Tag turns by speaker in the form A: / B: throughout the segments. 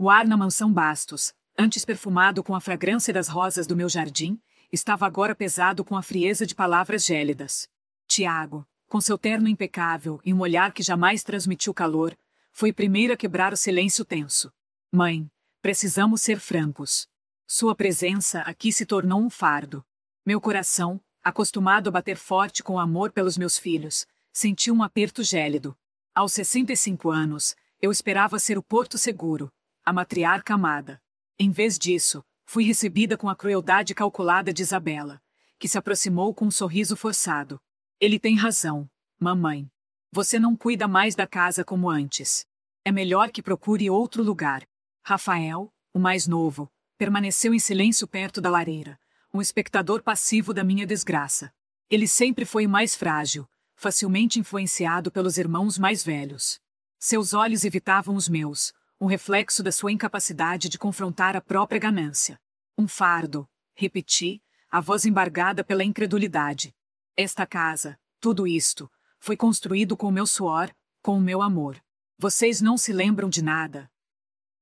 A: O ar na mansão Bastos, antes perfumado com a fragrância das rosas do meu jardim, estava agora pesado com a frieza de palavras gélidas. Tiago, com seu terno impecável e um olhar que jamais transmitiu calor, foi primeiro a quebrar o silêncio tenso. Mãe, precisamos ser francos. Sua presença aqui se tornou um fardo. Meu coração, acostumado a bater forte com amor pelos meus filhos, sentiu um aperto gélido. Aos 65 anos, eu esperava ser o porto seguro, a matriarca amada. Em vez disso, fui recebida com a crueldade calculada de Isabela, que se aproximou com um sorriso forçado. Ele tem razão, mamãe. Você não cuida mais da casa como antes. É melhor que procure outro lugar. Rafael, o mais novo, permaneceu em silêncio perto da lareira, um espectador passivo da minha desgraça. Ele sempre foi o mais frágil, facilmente influenciado pelos irmãos mais velhos. Seus olhos evitavam os meus, um reflexo da sua incapacidade de confrontar a própria ganância. Um fardo, repeti, a voz embargada pela incredulidade. Esta casa, tudo isto, foi construído com o meu suor, com o meu amor. Vocês não se lembram de nada.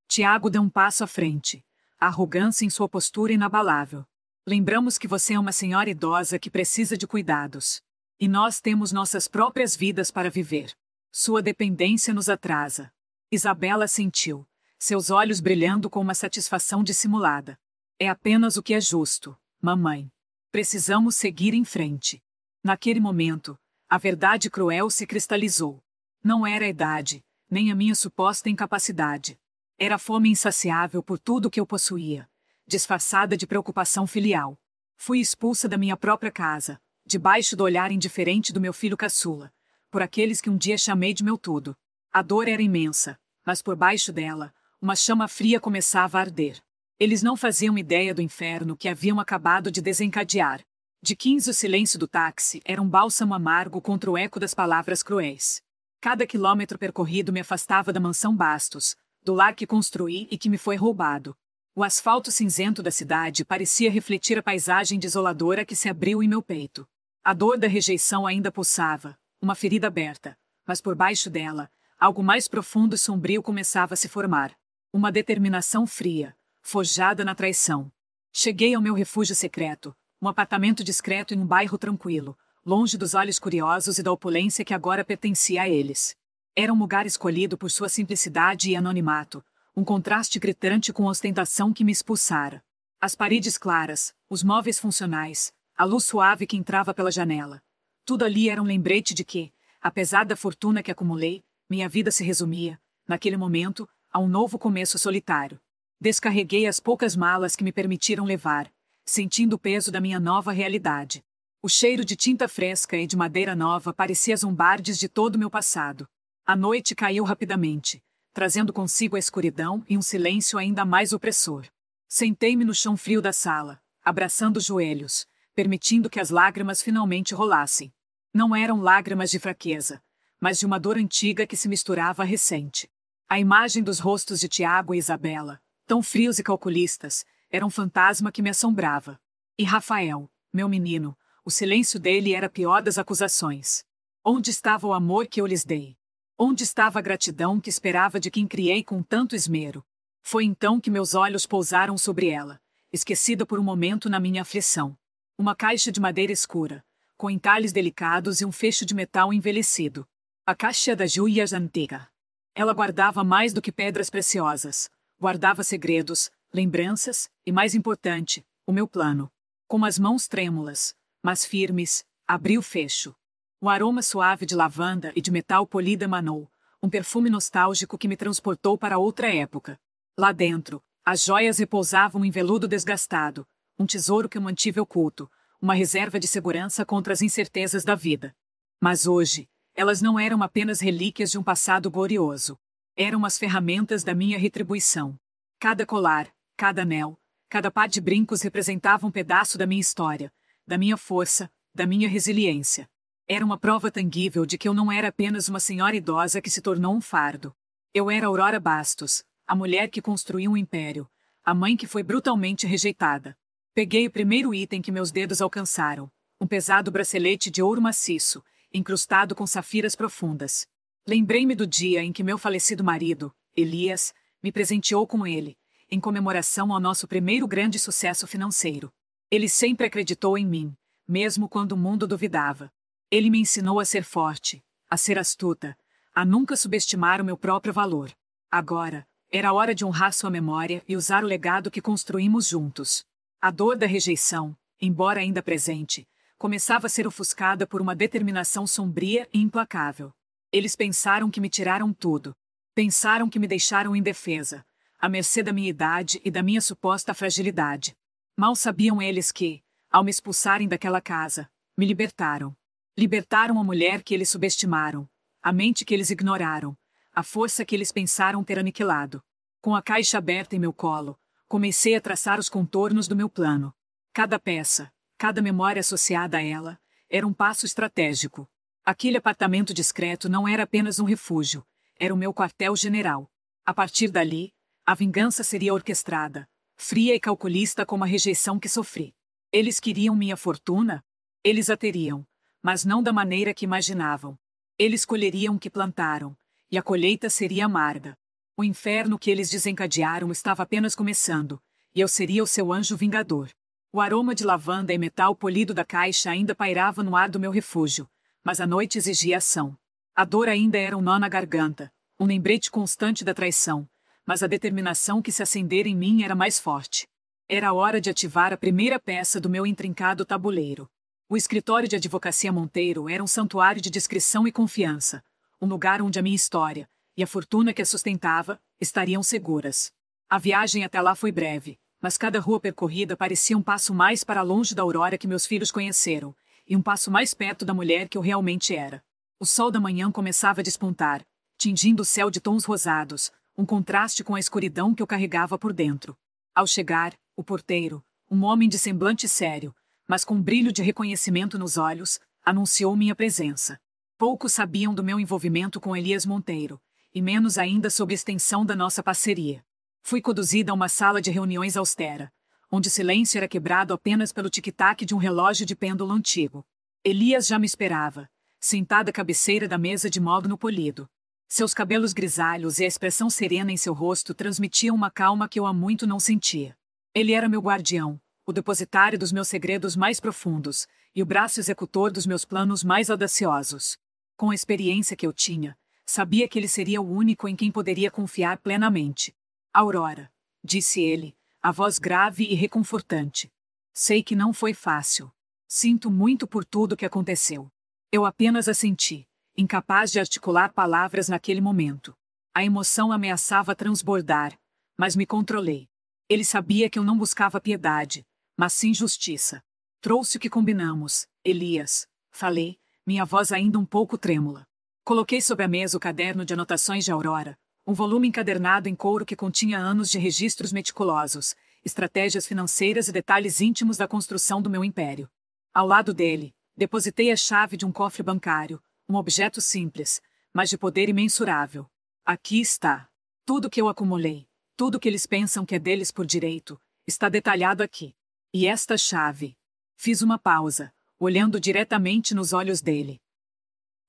A: Tiago deu um passo à frente, a arrogância em sua postura inabalável. Lembramos que você é uma senhora idosa que precisa de cuidados. E nós temos nossas próprias vidas para viver. Sua dependência nos atrasa. Isabela sentiu, seus olhos brilhando com uma satisfação dissimulada. É apenas o que é justo, mamãe. Precisamos seguir em frente. Naquele momento, a verdade cruel se cristalizou. Não era a idade, nem a minha suposta incapacidade. Era a fome insaciável por tudo que eu possuía, disfarçada de preocupação filial. Fui expulsa da minha própria casa, debaixo do olhar indiferente do meu filho caçula, por aqueles que um dia chamei de meu tudo. A dor era imensa, mas por baixo dela, uma chama fria começava a arder. Eles não faziam ideia do inferno que haviam acabado de desencadear. De 15 o silêncio do táxi era um bálsamo amargo contra o eco das palavras cruéis. Cada quilômetro percorrido me afastava da mansão Bastos, do lar que construí e que me foi roubado. O asfalto cinzento da cidade parecia refletir a paisagem desoladora que se abriu em meu peito. A dor da rejeição ainda pulsava, uma ferida aberta, mas por baixo dela, algo mais profundo e sombrio começava a se formar. Uma determinação fria, forjada na traição. Cheguei ao meu refúgio secreto, um apartamento discreto em um bairro tranquilo, longe dos olhos curiosos e da opulência que agora pertencia a eles. Era um lugar escolhido por sua simplicidade e anonimato, um contraste gritante com a ostentação que me expulsara. As paredes claras, os móveis funcionais, a luz suave que entrava pela janela. Tudo ali era um lembrete de que, apesar da fortuna que acumulei, minha vida se resumia, naquele momento, a um novo começo solitário. Descarreguei as poucas malas que me permitiram levar, sentindo o peso da minha nova realidade. O cheiro de tinta fresca e de madeira nova parecia zombardes de todo o meu passado. A noite caiu rapidamente, trazendo consigo a escuridão e um silêncio ainda mais opressor. Sentei-me no chão frio da sala, abraçando os joelhos, permitindo que as lágrimas finalmente rolassem. Não eram lágrimas de fraqueza, mas de uma dor antiga que se misturava à recente. A imagem dos rostos de Tiago e Isabela, tão frios e calculistas, era um fantasma que me assombrava. E Rafael, meu menino, o silêncio dele era a pior das acusações. Onde estava o amor que eu lhes dei? Onde estava a gratidão que esperava de quem criei com tanto esmero? Foi então que meus olhos pousaram sobre ela, esquecida por um momento na minha aflição. Uma caixa de madeira escura, com entalhes delicados e um fecho de metal envelhecido. A caixa da joias antiga. Ela guardava mais do que pedras preciosas. Guardava segredos, lembranças e, mais importante, o meu plano. Com as mãos trêmulas, mas firmes, abri o fecho. O aroma suave de lavanda e de metal polido emanou, um perfume nostálgico que me transportou para outra época. Lá dentro, as joias repousavam em veludo desgastado, um tesouro que eu mantive oculto, uma reserva de segurança contra as incertezas da vida. Mas hoje, elas não eram apenas relíquias de um passado glorioso. Eram as ferramentas da minha retribuição. Cada colar, cada anel, cada par de brincos representava um pedaço da minha história, da minha força, da minha resiliência. Era uma prova tangível de que eu não era apenas uma senhora idosa que se tornou um fardo. Eu era Aurora Bastos, a mulher que construiu um império, a mãe que foi brutalmente rejeitada. Peguei o primeiro item que meus dedos alcançaram, um pesado bracelete de ouro maciço, incrustado com safiras profundas. Lembrei-me do dia em que meu falecido marido, Elias, me presenteou com ele, em comemoração ao nosso primeiro grande sucesso financeiro. Ele sempre acreditou em mim, mesmo quando o mundo duvidava. Ele me ensinou a ser forte, a ser astuta, a nunca subestimar o meu próprio valor. Agora, era hora de honrar sua memória e usar o legado que construímos juntos. A dor da rejeição, embora ainda presente, começava a ser ofuscada por uma determinação sombria e implacável. Eles pensaram que me tiraram tudo. Pensaram que me deixaram indefesa, à mercê da minha idade e da minha suposta fragilidade. Mal sabiam eles que, ao me expulsarem daquela casa, me libertaram. Libertaram a mulher que eles subestimaram, a mente que eles ignoraram, a força que eles pensaram ter aniquilado. Com a caixa aberta em meu colo, comecei a traçar os contornos do meu plano. Cada peça, cada memória associada a ela, era um passo estratégico. Aquele apartamento discreto não era apenas um refúgio, era o meu quartel-general. A partir dali, a vingança seria orquestrada, fria e calculista como a rejeição que sofri. Eles queriam minha fortuna? Eles a teriam, mas não da maneira que imaginavam. Eles colheriam o que plantaram, e a colheita seria amarga. O inferno que eles desencadearam estava apenas começando, e eu seria o seu anjo vingador. O aroma de lavanda e metal polido da caixa ainda pairava no ar do meu refúgio, mas a noite exigia ação. A dor ainda era um nó na garganta, um lembrete constante da traição, mas a determinação que se acendera em mim era mais forte. Era a hora de ativar a primeira peça do meu intrincado tabuleiro. O escritório de advocacia Monteiro era um santuário de discrição e confiança, um lugar onde a minha história, e a fortuna que a sustentava, estariam seguras. A viagem até lá foi breve, mas cada rua percorrida parecia um passo mais para longe da Aurora que meus filhos conheceram, e um passo mais perto da mulher que eu realmente era. O sol da manhã começava a despontar, tingindo o céu de tons rosados, um contraste com a escuridão que eu carregava por dentro. Ao chegar, o porteiro, um homem de semblante sério, mas com um brilho de reconhecimento nos olhos, anunciou minha presença. Poucos sabiam do meu envolvimento com Elias Monteiro, e menos ainda sobre a extensão da nossa parceria. Fui conduzida a uma sala de reuniões austera, onde o silêncio era quebrado apenas pelo tic-tac de um relógio de pêndulo antigo. Elias já me esperava, sentado à cabeceira da mesa de mogno polido. Seus cabelos grisalhos e a expressão serena em seu rosto transmitiam uma calma que eu há muito não sentia. Ele era meu guardião, o depositário dos meus segredos mais profundos e o braço executor dos meus planos mais audaciosos. Com a experiência que eu tinha, sabia que ele seria o único em quem poderia confiar plenamente. Aurora, disse ele, a voz grave e reconfortante. Sei que não foi fácil. Sinto muito por tudo que aconteceu. Eu apenas assenti, incapaz de articular palavras naquele momento. A emoção ameaçava transbordar, mas me controlei. Ele sabia que eu não buscava piedade, mas sim justiça. Trouxe o que combinamos, Elias, falei, minha voz ainda um pouco trêmula. Coloquei sobre a mesa o caderno de anotações de Aurora, um volume encadernado em couro que continha anos de registros meticulosos, estratégias financeiras e detalhes íntimos da construção do meu império. Ao lado dele, depositei a chave de um cofre bancário, um objeto simples, mas de poder imensurável. Aqui está. Tudo que eu acumulei, tudo que eles pensam que é deles por direito, está detalhado aqui. E esta chave. Fiz uma pausa, olhando diretamente nos olhos dele.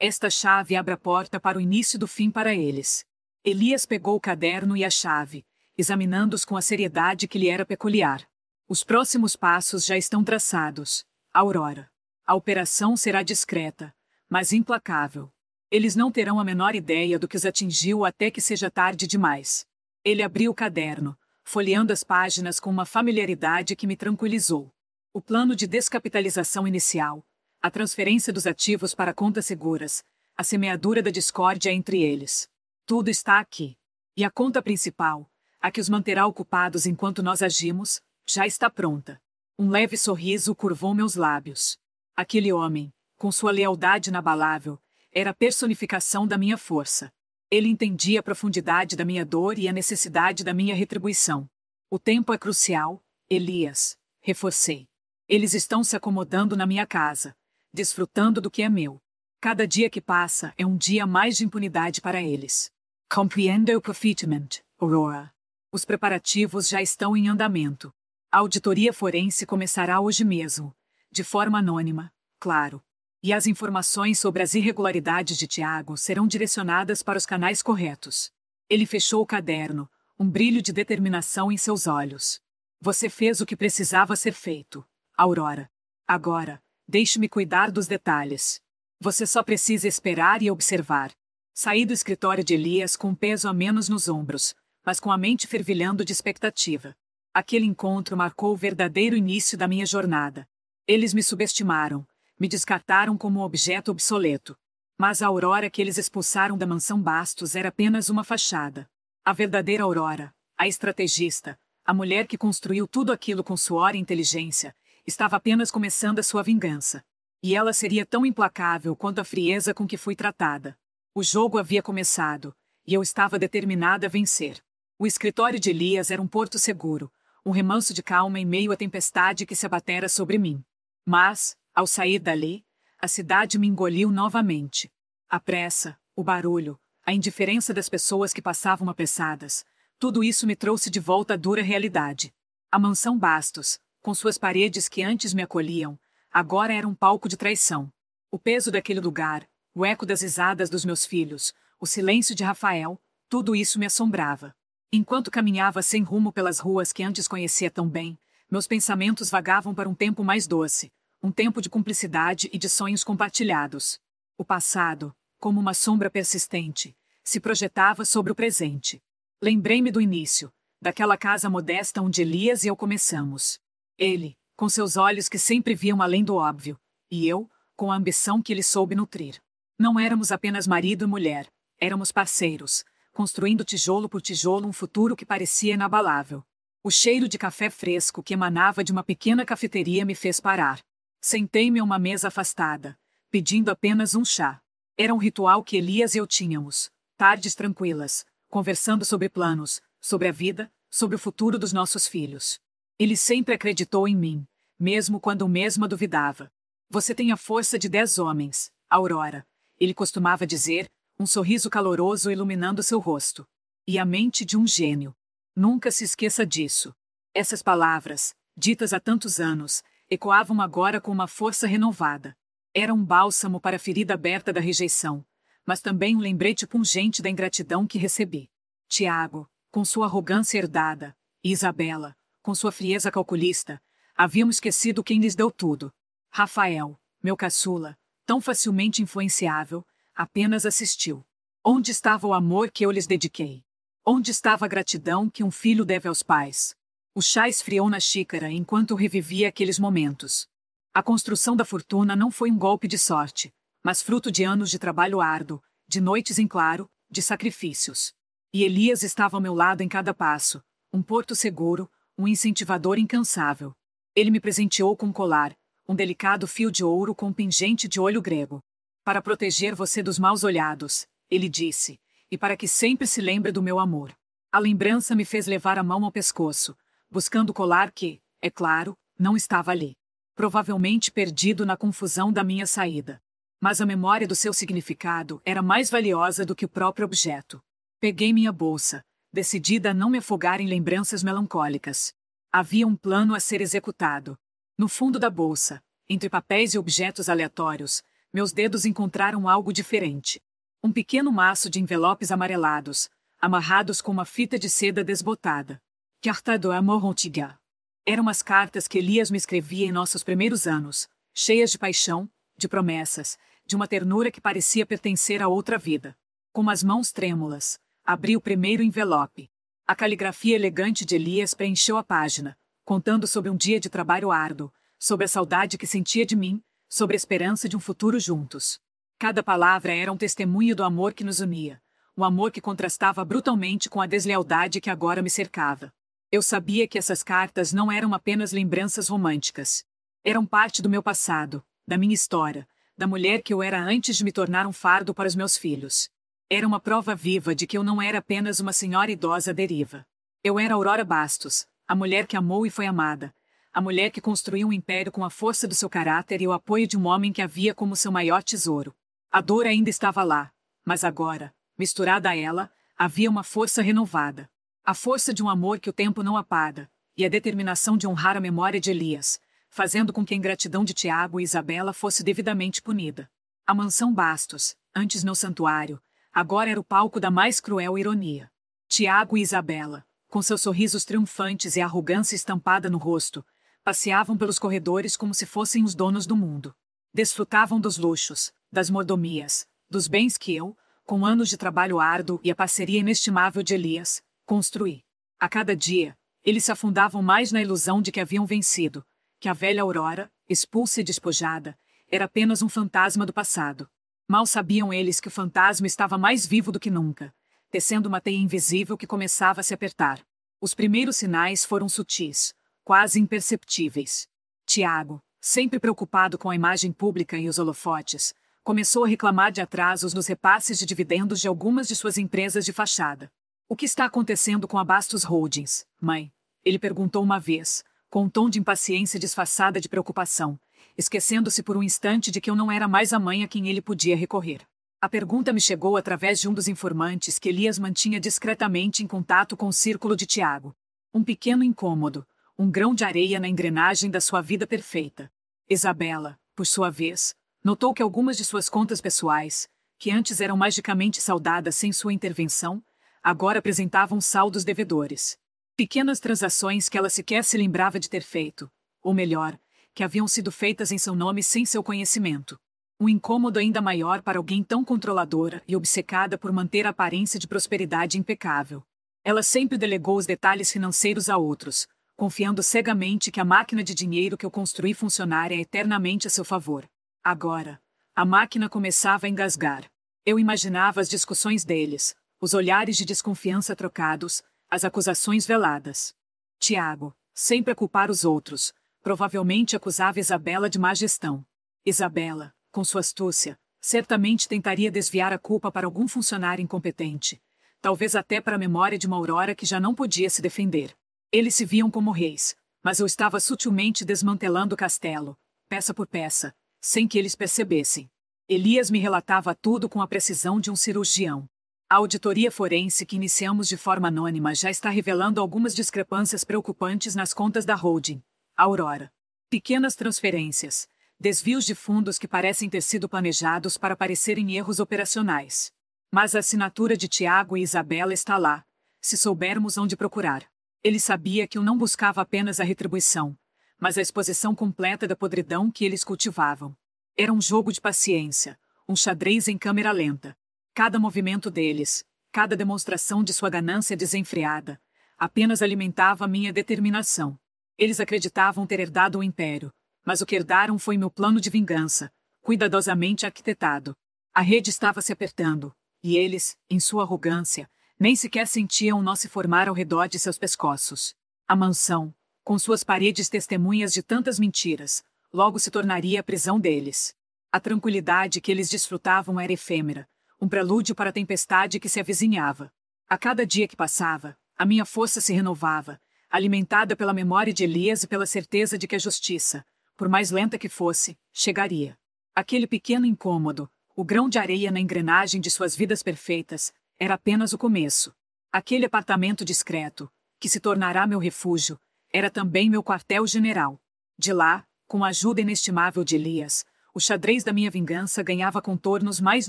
A: Esta chave abre a porta para o início do fim para eles. Elias pegou o caderno e a chave, examinando-os com a seriedade que lhe era peculiar. Os próximos passos já estão traçados. Aurora. A operação será discreta, mas implacável. Eles não terão a menor ideia do que os atingiu até que seja tarde demais. Ele abriu o caderno, folheando as páginas com uma familiaridade que me tranquilizou. O plano de descapitalização inicial, a transferência dos ativos para contas seguras, a semeadura da discórdia entre eles. Tudo está aqui. E a conta principal, a que os manterá ocupados enquanto nós agimos, já está pronta. Um leve sorriso curvou meus lábios. Aquele homem, com sua lealdade inabalável, era a personificação da minha força. Ele entendia a profundidade da minha dor e a necessidade da minha retribuição. O tempo é crucial, Elias, reforcei. Eles estão se acomodando na minha casa, desfrutando do que é meu. Cada dia que passa é um dia mais de impunidade para eles. Compreendo o profitment, Aurora. Os preparativos já estão em andamento. A auditoria forense começará hoje mesmo, de forma anônima, claro. E as informações sobre as irregularidades de Tiago serão direcionadas para os canais corretos. Ele fechou o caderno, um brilho de determinação em seus olhos. Você fez o que precisava ser feito, Aurora. Agora, deixe-me cuidar dos detalhes. Você só precisa esperar e observar. Saí do escritório de Elias com um peso a menos nos ombros, mas com a mente fervilhando de expectativa. Aquele encontro marcou o verdadeiro início da minha jornada. Eles me subestimaram, me descartaram como um objeto obsoleto. Mas a Aurora que eles expulsaram da mansão Bastos era apenas uma fachada. A verdadeira Aurora, a estrategista, a mulher que construiu tudo aquilo com suor e inteligência, estava apenas começando a sua vingança. E ela seria tão implacável quanto a frieza com que fui tratada. O jogo havia começado, e eu estava determinada a vencer. O escritório de Elias era um porto seguro, um remanso de calma em meio à tempestade que se abatera sobre mim. Mas, ao sair dali, a cidade me engoliu novamente. A pressa, o barulho, a indiferença das pessoas que passavam apressadas, tudo isso me trouxe de volta à dura realidade. A mansão Bastos, com suas paredes que antes me acolhiam, agora era um palco de traição. O peso daquele lugar, o eco das risadas dos meus filhos, o silêncio de Rafael, tudo isso me assombrava. Enquanto caminhava sem rumo pelas ruas que antes conhecia tão bem, meus pensamentos vagavam para um tempo mais doce, um tempo de cumplicidade e de sonhos compartilhados. O passado, como uma sombra persistente, se projetava sobre o presente. Lembrei-me do início, daquela casa modesta onde Elias e eu começamos. Ele, com seus olhos que sempre viam além do óbvio, e eu, com a ambição que ele soube nutrir. Não éramos apenas marido e mulher, éramos parceiros, construindo tijolo por tijolo um futuro que parecia inabalável. O cheiro de café fresco que emanava de uma pequena cafeteria me fez parar. Sentei-me a uma mesa afastada, pedindo apenas um chá. Era um ritual que Elias e eu tínhamos, tardes tranquilas, conversando sobre planos, sobre a vida, sobre o futuro dos nossos filhos. Ele sempre acreditou em mim, mesmo quando eu mesma duvidava. Você tem a força de 10 homens, Aurora. Ele costumava dizer, um sorriso caloroso iluminando seu rosto. E a mente de um gênio. Nunca se esqueça disso. Essas palavras, ditas há tantos anos, ecoavam agora com uma força renovada. Era um bálsamo para a ferida aberta da rejeição, mas também um lembrete pungente da ingratidão que recebi. Tiago, com sua arrogância herdada, e Isabela, com sua frieza calculista, haviam esquecido quem lhes deu tudo. Rafael, meu caçula, tão facilmente influenciável, apenas assistiu. Onde estava o amor que eu lhes dediquei? Onde estava a gratidão que um filho deve aos pais? O chá esfriou na xícara enquanto eu revivia aqueles momentos. A construção da fortuna não foi um golpe de sorte, mas fruto de anos de trabalho árduo, de noites em claro, de sacrifícios. E Elias estava ao meu lado em cada passo, um porto seguro, um incentivador incansável. Ele me presenteou com um colar, um delicado fio de ouro com um pingente de olho grego. Para proteger você dos maus olhados, ele disse, e para que sempre se lembre do meu amor. A lembrança me fez levar a mão ao pescoço, buscando o colar que, é claro, não estava ali. Provavelmente perdido na confusão da minha saída. Mas a memória do seu significado era mais valiosa do que o próprio objeto. Peguei minha bolsa, decidida a não me afogar em lembranças melancólicas. Havia um plano a ser executado. No fundo da bolsa, entre papéis e objetos aleatórios, meus dedos encontraram algo diferente. Um pequeno maço de envelopes amarelados, amarrados com uma fita de seda desbotada. Carta do amor antiga. Eram as cartas que Elias me escrevia em nossos primeiros anos, cheias de paixão, de promessas, de uma ternura que parecia pertencer a outra vida. Com as mãos trêmulas, abri o primeiro envelope. A caligrafia elegante de Elias preencheu a página, contando sobre um dia de trabalho árduo, sobre a saudade que sentia de mim, sobre a esperança de um futuro juntos. Cada palavra era um testemunho do amor que nos unia, um amor que contrastava brutalmente com a deslealdade que agora me cercava. Eu sabia que essas cartas não eram apenas lembranças românticas. Eram parte do meu passado, da minha história, da mulher que eu era antes de me tornar um fardo para os meus filhos. Era uma prova viva de que eu não era apenas uma senhora idosa à deriva. Eu era Aurora Bastos, a mulher que amou e foi amada, a mulher que construiu um império com a força do seu caráter e o apoio de um homem que havia como seu maior tesouro. A dor ainda estava lá, mas agora, misturada a ela, havia uma força renovada. A força de um amor que o tempo não apaga, e a determinação de honrar a memória de Elias, fazendo com que a ingratidão de Tiago e Isabela fosse devidamente punida. A mansão Bastos, antes meu santuário, agora era o palco da mais cruel ironia. Tiago e Isabela, com seus sorrisos triunfantes e a arrogância estampada no rosto, passeavam pelos corredores como se fossem os donos do mundo. Desfrutavam dos luxos, das mordomias, dos bens que eu, com anos de trabalho árduo e a parceria inestimável de Elias, construí. A cada dia, eles se afundavam mais na ilusão de que haviam vencido, que a velha Aurora, expulsa e despojada, era apenas um fantasma do passado. Mal sabiam eles que o fantasma estava mais vivo do que nunca, tecendo uma teia invisível que começava a se apertar. Os primeiros sinais foram sutis, quase imperceptíveis. Tiago, sempre preocupado com a imagem pública e os holofotes, começou a reclamar de atrasos nos repasses de dividendos de algumas de suas empresas de fachada. "O que está acontecendo com a Bastos Holdings, mãe?" ele perguntou uma vez, com um tom de impaciência disfarçada de preocupação, esquecendo-se por um instante de que eu não era mais a mãe a quem ele podia recorrer. A pergunta me chegou através de um dos informantes que Elias mantinha discretamente em contato com o círculo de Tiago. Um pequeno incômodo, um grão de areia na engrenagem da sua vida perfeita. Isabela, por sua vez, notou que algumas de suas contas pessoais, que antes eram magicamente saldadas sem sua intervenção, agora apresentavam saldos devedores. Pequenas transações que ela sequer se lembrava de ter feito, ou melhor, que haviam sido feitas em seu nome sem seu conhecimento. Um incômodo ainda maior para alguém tão controladora e obcecada por manter a aparência de prosperidade impecável. Ela sempre delegou os detalhes financeiros a outros, confiando cegamente que a máquina de dinheiro que eu construí funcionaria eternamente a seu favor. Agora, a máquina começava a engasgar. Eu imaginava as discussões deles, os olhares de desconfiança trocados, as acusações veladas. Tiago, sempre a culpar os outros, provavelmente acusava Isabela de má gestão. Isabela, com sua astúcia, certamente tentaria desviar a culpa para algum funcionário incompetente, talvez até para a memória de uma Aurora que já não podia se defender. Eles se viam como reis, mas eu estava sutilmente desmantelando o castelo, peça por peça, sem que eles percebessem. Elias me relatava tudo com a precisão de um cirurgião. A auditoria forense que iniciamos de forma anônima já está revelando algumas discrepâncias preocupantes nas contas da holding, Aurora. Pequenas transferências, desvios de fundos que parecem ter sido planejados para parecerem erros operacionais. Mas a assinatura de Tiago e Isabela está lá, se soubermos onde procurar. Ele sabia que eu não buscava apenas a retribuição, mas a exposição completa da podridão que eles cultivavam. Era um jogo de paciência, um xadrez em câmera lenta. Cada movimento deles, cada demonstração de sua ganância desenfreada, apenas alimentava minha determinação. Eles acreditavam ter herdado o império, mas o que herdaram foi meu plano de vingança, cuidadosamente arquitetado. A rede estava se apertando, e eles, em sua arrogância, nem sequer sentiam o nó se formar ao redor de seus pescoços. A mansão, com suas paredes testemunhas de tantas mentiras, logo se tornaria a prisão deles. A tranquilidade que eles desfrutavam era efêmera, um prelúdio para a tempestade que se avizinhava. A cada dia que passava, a minha força se renovava, alimentada pela memória de Elias e pela certeza de que a justiça, por mais lenta que fosse, chegaria. Aquele pequeno incômodo, o grão de areia na engrenagem de suas vidas perfeitas, era apenas o começo. Aquele apartamento discreto, que se tornará meu refúgio, era também meu quartel-general. De lá, com a ajuda inestimável de Elias, o xadrez da minha vingança ganhava contornos mais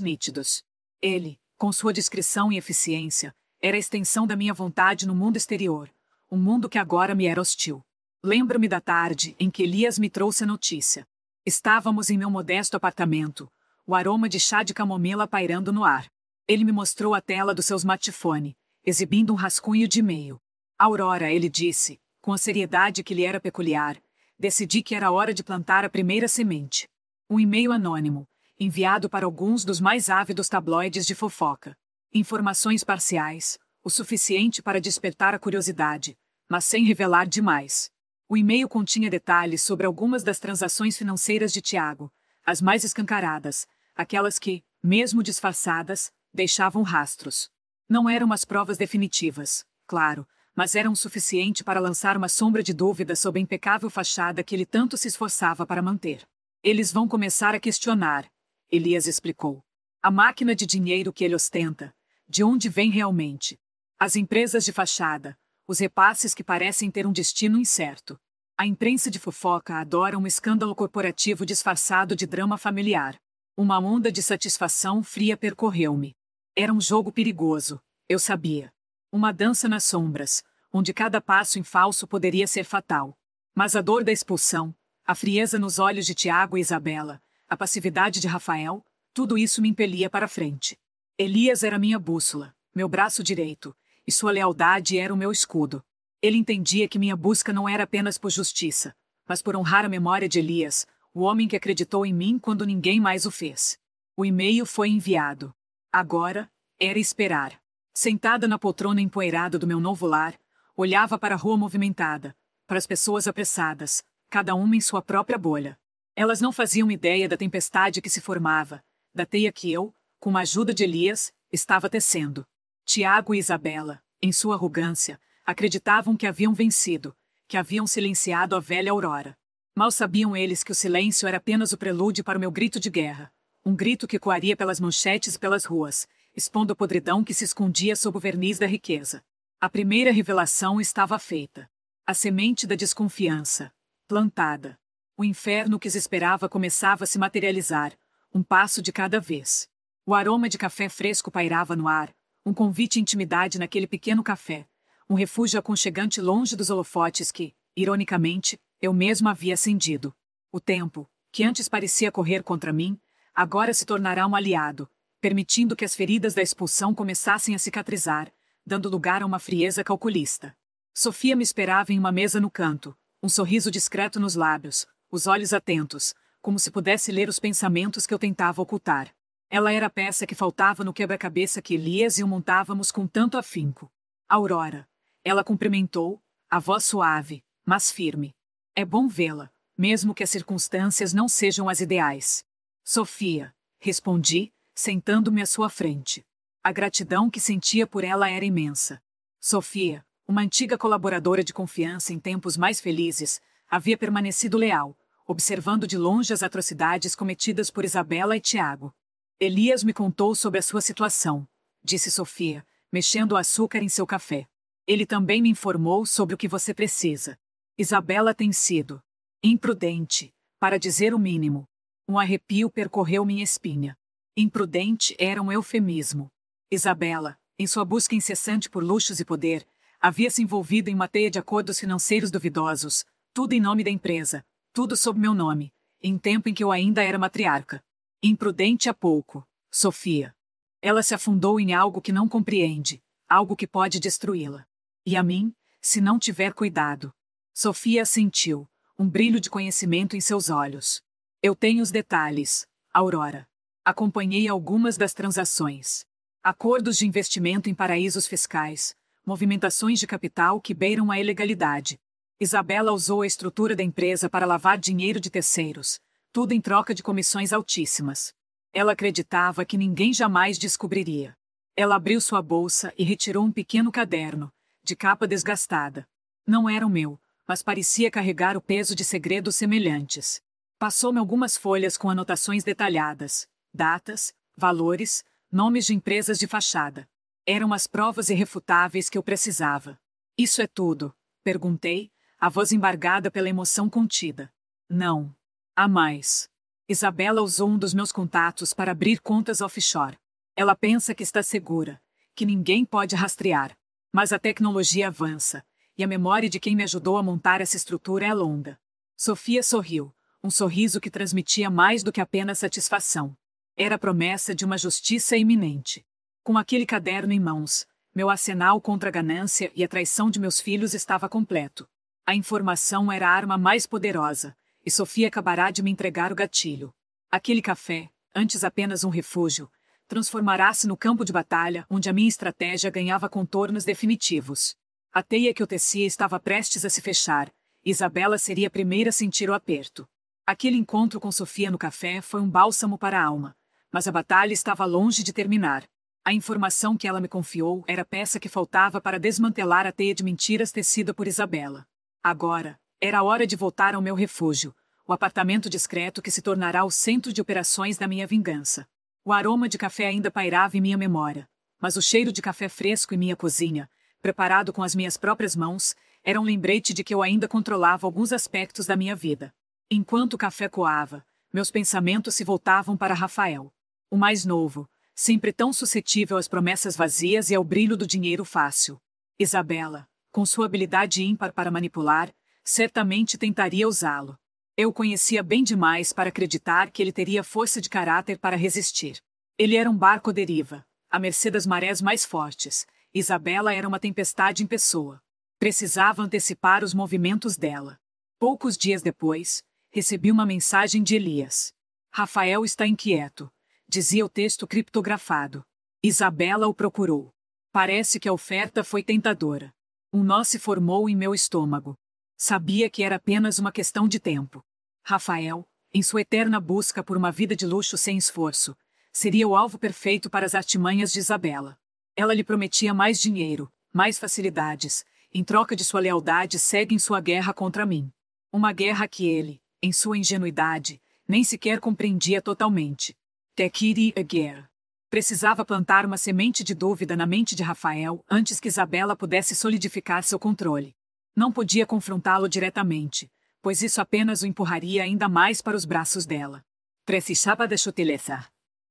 A: nítidos. Ele, com sua discrição e eficiência, era a extensão da minha vontade no mundo exterior, um mundo que agora me era hostil. Lembro-me da tarde em que Elias me trouxe a notícia. Estávamos em meu modesto apartamento, o aroma de chá de camomila pairando no ar. Ele me mostrou a tela do seu smartphone, exibindo um rascunho de e-mail. Aurora, ele disse, com a seriedade que lhe era peculiar, decidi que era hora de plantar a primeira semente. Um e-mail anônimo, enviado para alguns dos mais ávidos tabloides de fofoca. Informações parciais, o suficiente para despertar a curiosidade, mas sem revelar demais. O e-mail continha detalhes sobre algumas das transações financeiras de Tiago, as mais escancaradas, aquelas que, mesmo disfarçadas, deixavam rastros. Não eram as provas definitivas, claro, mas eram o suficiente para lançar uma sombra de dúvida sobre a impecável fachada que ele tanto se esforçava para manter. Eles vão começar a questionar, Elias explicou. A máquina de dinheiro que ele ostenta, de onde vem realmente? As empresas de fachada, os repasses que parecem ter um destino incerto. A imprensa de fofoca adora um escândalo corporativo disfarçado de drama familiar. Uma onda de satisfação fria percorreu-me. Era um jogo perigoso, eu sabia. Uma dança nas sombras, onde cada passo em falso poderia ser fatal. Mas a dor da expulsão, a frieza nos olhos de Tiago e Isabela, a passividade de Rafael, tudo isso me impelia para frente. Elias era minha bússola, meu braço direito, e sua lealdade era o meu escudo. Ele entendia que minha busca não era apenas por justiça, mas por honrar a memória de Elias, o homem que acreditou em mim quando ninguém mais o fez. O e-mail foi enviado. Agora, era esperar. Sentada na poltrona empoeirada do meu novo lar, olhava para a rua movimentada, para as pessoas apressadas, cada uma em sua própria bolha. Elas não faziam ideia da tempestade que se formava, da teia que eu, com a ajuda de Elias, estava tecendo. Tiago e Isabela, em sua arrogância, acreditavam que haviam vencido, que haviam silenciado a velha Aurora. Mal sabiam eles que o silêncio era apenas o prelúdio para o meu grito de guerra, um grito que coaria pelas manchetes e pelas ruas, expondo a podridão que se escondia sob o verniz da riqueza. A primeira revelação estava feita. A semente da desconfiança, plantada. O inferno que se esperava começava a se materializar, um passo de cada vez. O aroma de café fresco pairava no ar, um convite à intimidade naquele pequeno café, um refúgio aconchegante longe dos holofotes que, ironicamente, eu mesmo havia acendido. O tempo, que antes parecia correr contra mim, agora se tornará um aliado, permitindo que as feridas da expulsão começassem a cicatrizar, dando lugar a uma frieza calculista. Sofia me esperava em uma mesa no canto, um sorriso discreto nos lábios, os olhos atentos, como se pudesse ler os pensamentos que eu tentava ocultar. Ela era a peça que faltava no quebra-cabeça que Elias e eu montávamos com tanto afinco. Aurora. Ela cumprimentou, a voz suave, mas firme. É bom vê-la, mesmo que as circunstâncias não sejam as ideais. Sofia, respondi, sentando-me à sua frente. A gratidão que sentia por ela era imensa. Sofia, uma antiga colaboradora de confiança em tempos mais felizes, havia permanecido leal, observando de longe as atrocidades cometidas por Isabela e Tiago. Elias me contou sobre a sua situação, disse Sofia, mexendo o açúcar em seu café. Ele também me informou sobre o que você precisa. Isabela tem sido imprudente, para dizer o mínimo. Um arrepio percorreu minha espinha. Imprudente era um eufemismo. Isabela, em sua busca incessante por luxos e poder, havia se envolvido em uma teia de acordos financeiros duvidosos, tudo em nome da empresa, tudo sob meu nome, em tempo em que eu ainda era matriarca. Imprudente há pouco, Sofia. Ela se afundou em algo que não compreende, algo que pode destruí-la. E a mim, se não tiver cuidado. Sofia assentiu, um brilho de conhecimento em seus olhos. Eu tenho os detalhes, Aurora. Acompanhei algumas das transações. Acordos de investimento em paraísos fiscais, movimentações de capital que beiram a ilegalidade. Isabela usou a estrutura da empresa para lavar dinheiro de terceiros, tudo em troca de comissões altíssimas. Ela acreditava que ninguém jamais descobriria. Ela abriu sua bolsa e retirou um pequeno caderno, de capa desgastada. Não era o meu, mas parecia carregar o peso de segredos semelhantes. Passou-me algumas folhas com anotações detalhadas, datas, valores, nomes de empresas de fachada. Eram as provas irrefutáveis que eu precisava. Isso é tudo? Perguntei, a voz embargada pela emoção contida. Não. Há mais. Isabela usou um dos meus contatos para abrir contas offshore. Ela pensa que está segura, que ninguém pode rastrear. Mas a tecnologia avança, e a memória de quem me ajudou a montar essa estrutura é longa. Sofia sorriu, um sorriso que transmitia mais do que apenas satisfação. Era a promessa de uma justiça iminente. Com aquele caderno em mãos, meu arsenal contra a ganância e a traição de meus filhos estava completo. A informação era a arma mais poderosa, e Sofia acabará de me entregar o gatilho. Aquele café, antes apenas um refúgio, transformará-se no campo de batalha onde a minha estratégia ganhava contornos definitivos. A teia que eu tecia estava prestes a se fechar, e Isabela seria a primeira a sentir o aperto. Aquele encontro com Sofia no café foi um bálsamo para a alma, mas a batalha estava longe de terminar. A informação que ela me confiou era a peça que faltava para desmantelar a teia de mentiras tecida por Isabela. Agora, era a hora de voltar ao meu refúgio, o apartamento discreto que se tornará o centro de operações da minha vingança. O aroma de café ainda pairava em minha memória, mas o cheiro de café fresco em minha cozinha, preparado com as minhas próprias mãos, era um lembrete de que eu ainda controlava alguns aspectos da minha vida. Enquanto o café coava, meus pensamentos se voltavam para Rafael. O mais novo, sempre tão suscetível às promessas vazias e ao brilho do dinheiro fácil. Isabela, Com sua habilidade ímpar para manipular, certamente tentaria usá-lo. Eu o conhecia bem demais para acreditar que ele teria força de caráter para resistir. Ele era um barco à deriva, à mercê das marés mais fortes. Isabela era uma tempestade em pessoa. Precisava antecipar os movimentos dela. Poucos dias depois, recebi uma mensagem de Elias. Rafael está inquieto, dizia o texto criptografado. Isabela o procurou. Parece que a oferta foi tentadora. Um nó se formou em meu estômago. Sabia que era apenas uma questão de tempo. Rafael, em sua eterna busca por uma vida de luxo sem esforço, seria o alvo perfeito para as artimanhas de Isabela. Ela lhe prometia mais dinheiro, mais facilidades, em troca de sua lealdade segue em sua guerra contra mim. Uma guerra que ele, em sua ingenuidade, nem sequer compreendia totalmente. Tekiri a guerra. Precisava plantar uma semente de dúvida na mente de Rafael antes que Isabela pudesse solidificar seu controle. Não podia confrontá-lo diretamente, pois isso apenas o empurraria ainda mais para os braços dela. Precisava de sutileza.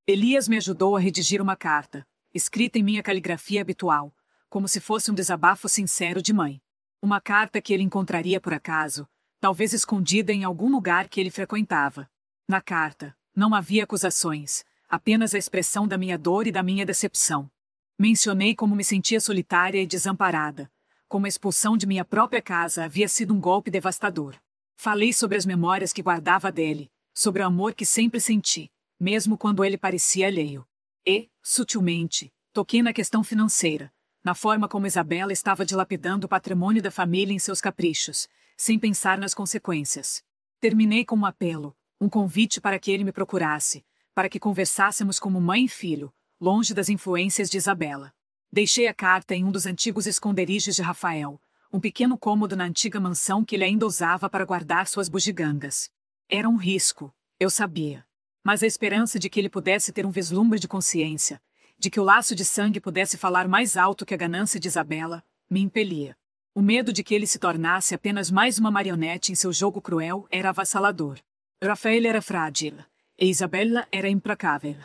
A: Elias me ajudou a redigir uma carta, escrita em minha caligrafia habitual, como se fosse um desabafo sincero de mãe. Uma carta que ele encontraria por acaso, talvez escondida em algum lugar que ele frequentava. Na carta, não havia acusações, apenas a expressão da minha dor e da minha decepção. Mencionei como me sentia solitária e desamparada, como a expulsão de minha própria casa havia sido um golpe devastador. Falei sobre as memórias que guardava dele, sobre o amor que sempre senti, mesmo quando ele parecia alheio. E, sutilmente, toquei na questão financeira, na forma como Isabela estava dilapidando o patrimônio da família em seus caprichos, sem pensar nas consequências. Terminei com um apelo, um convite para que ele me procurasse, para que conversássemos como mãe e filho, longe das influências de Isabela. Deixei a carta em um dos antigos esconderijos de Rafael, um pequeno cômodo na antiga mansão que ele ainda usava para guardar suas bugigangas. Era um risco, eu sabia. Mas a esperança de que ele pudesse ter um vislumbre de consciência, de que o laço de sangue pudesse falar mais alto que a ganância de Isabela, me impelia. O medo de que ele se tornasse apenas mais uma marionete em seu jogo cruel era avassalador. Rafael era frágil, e Isabela era implacável.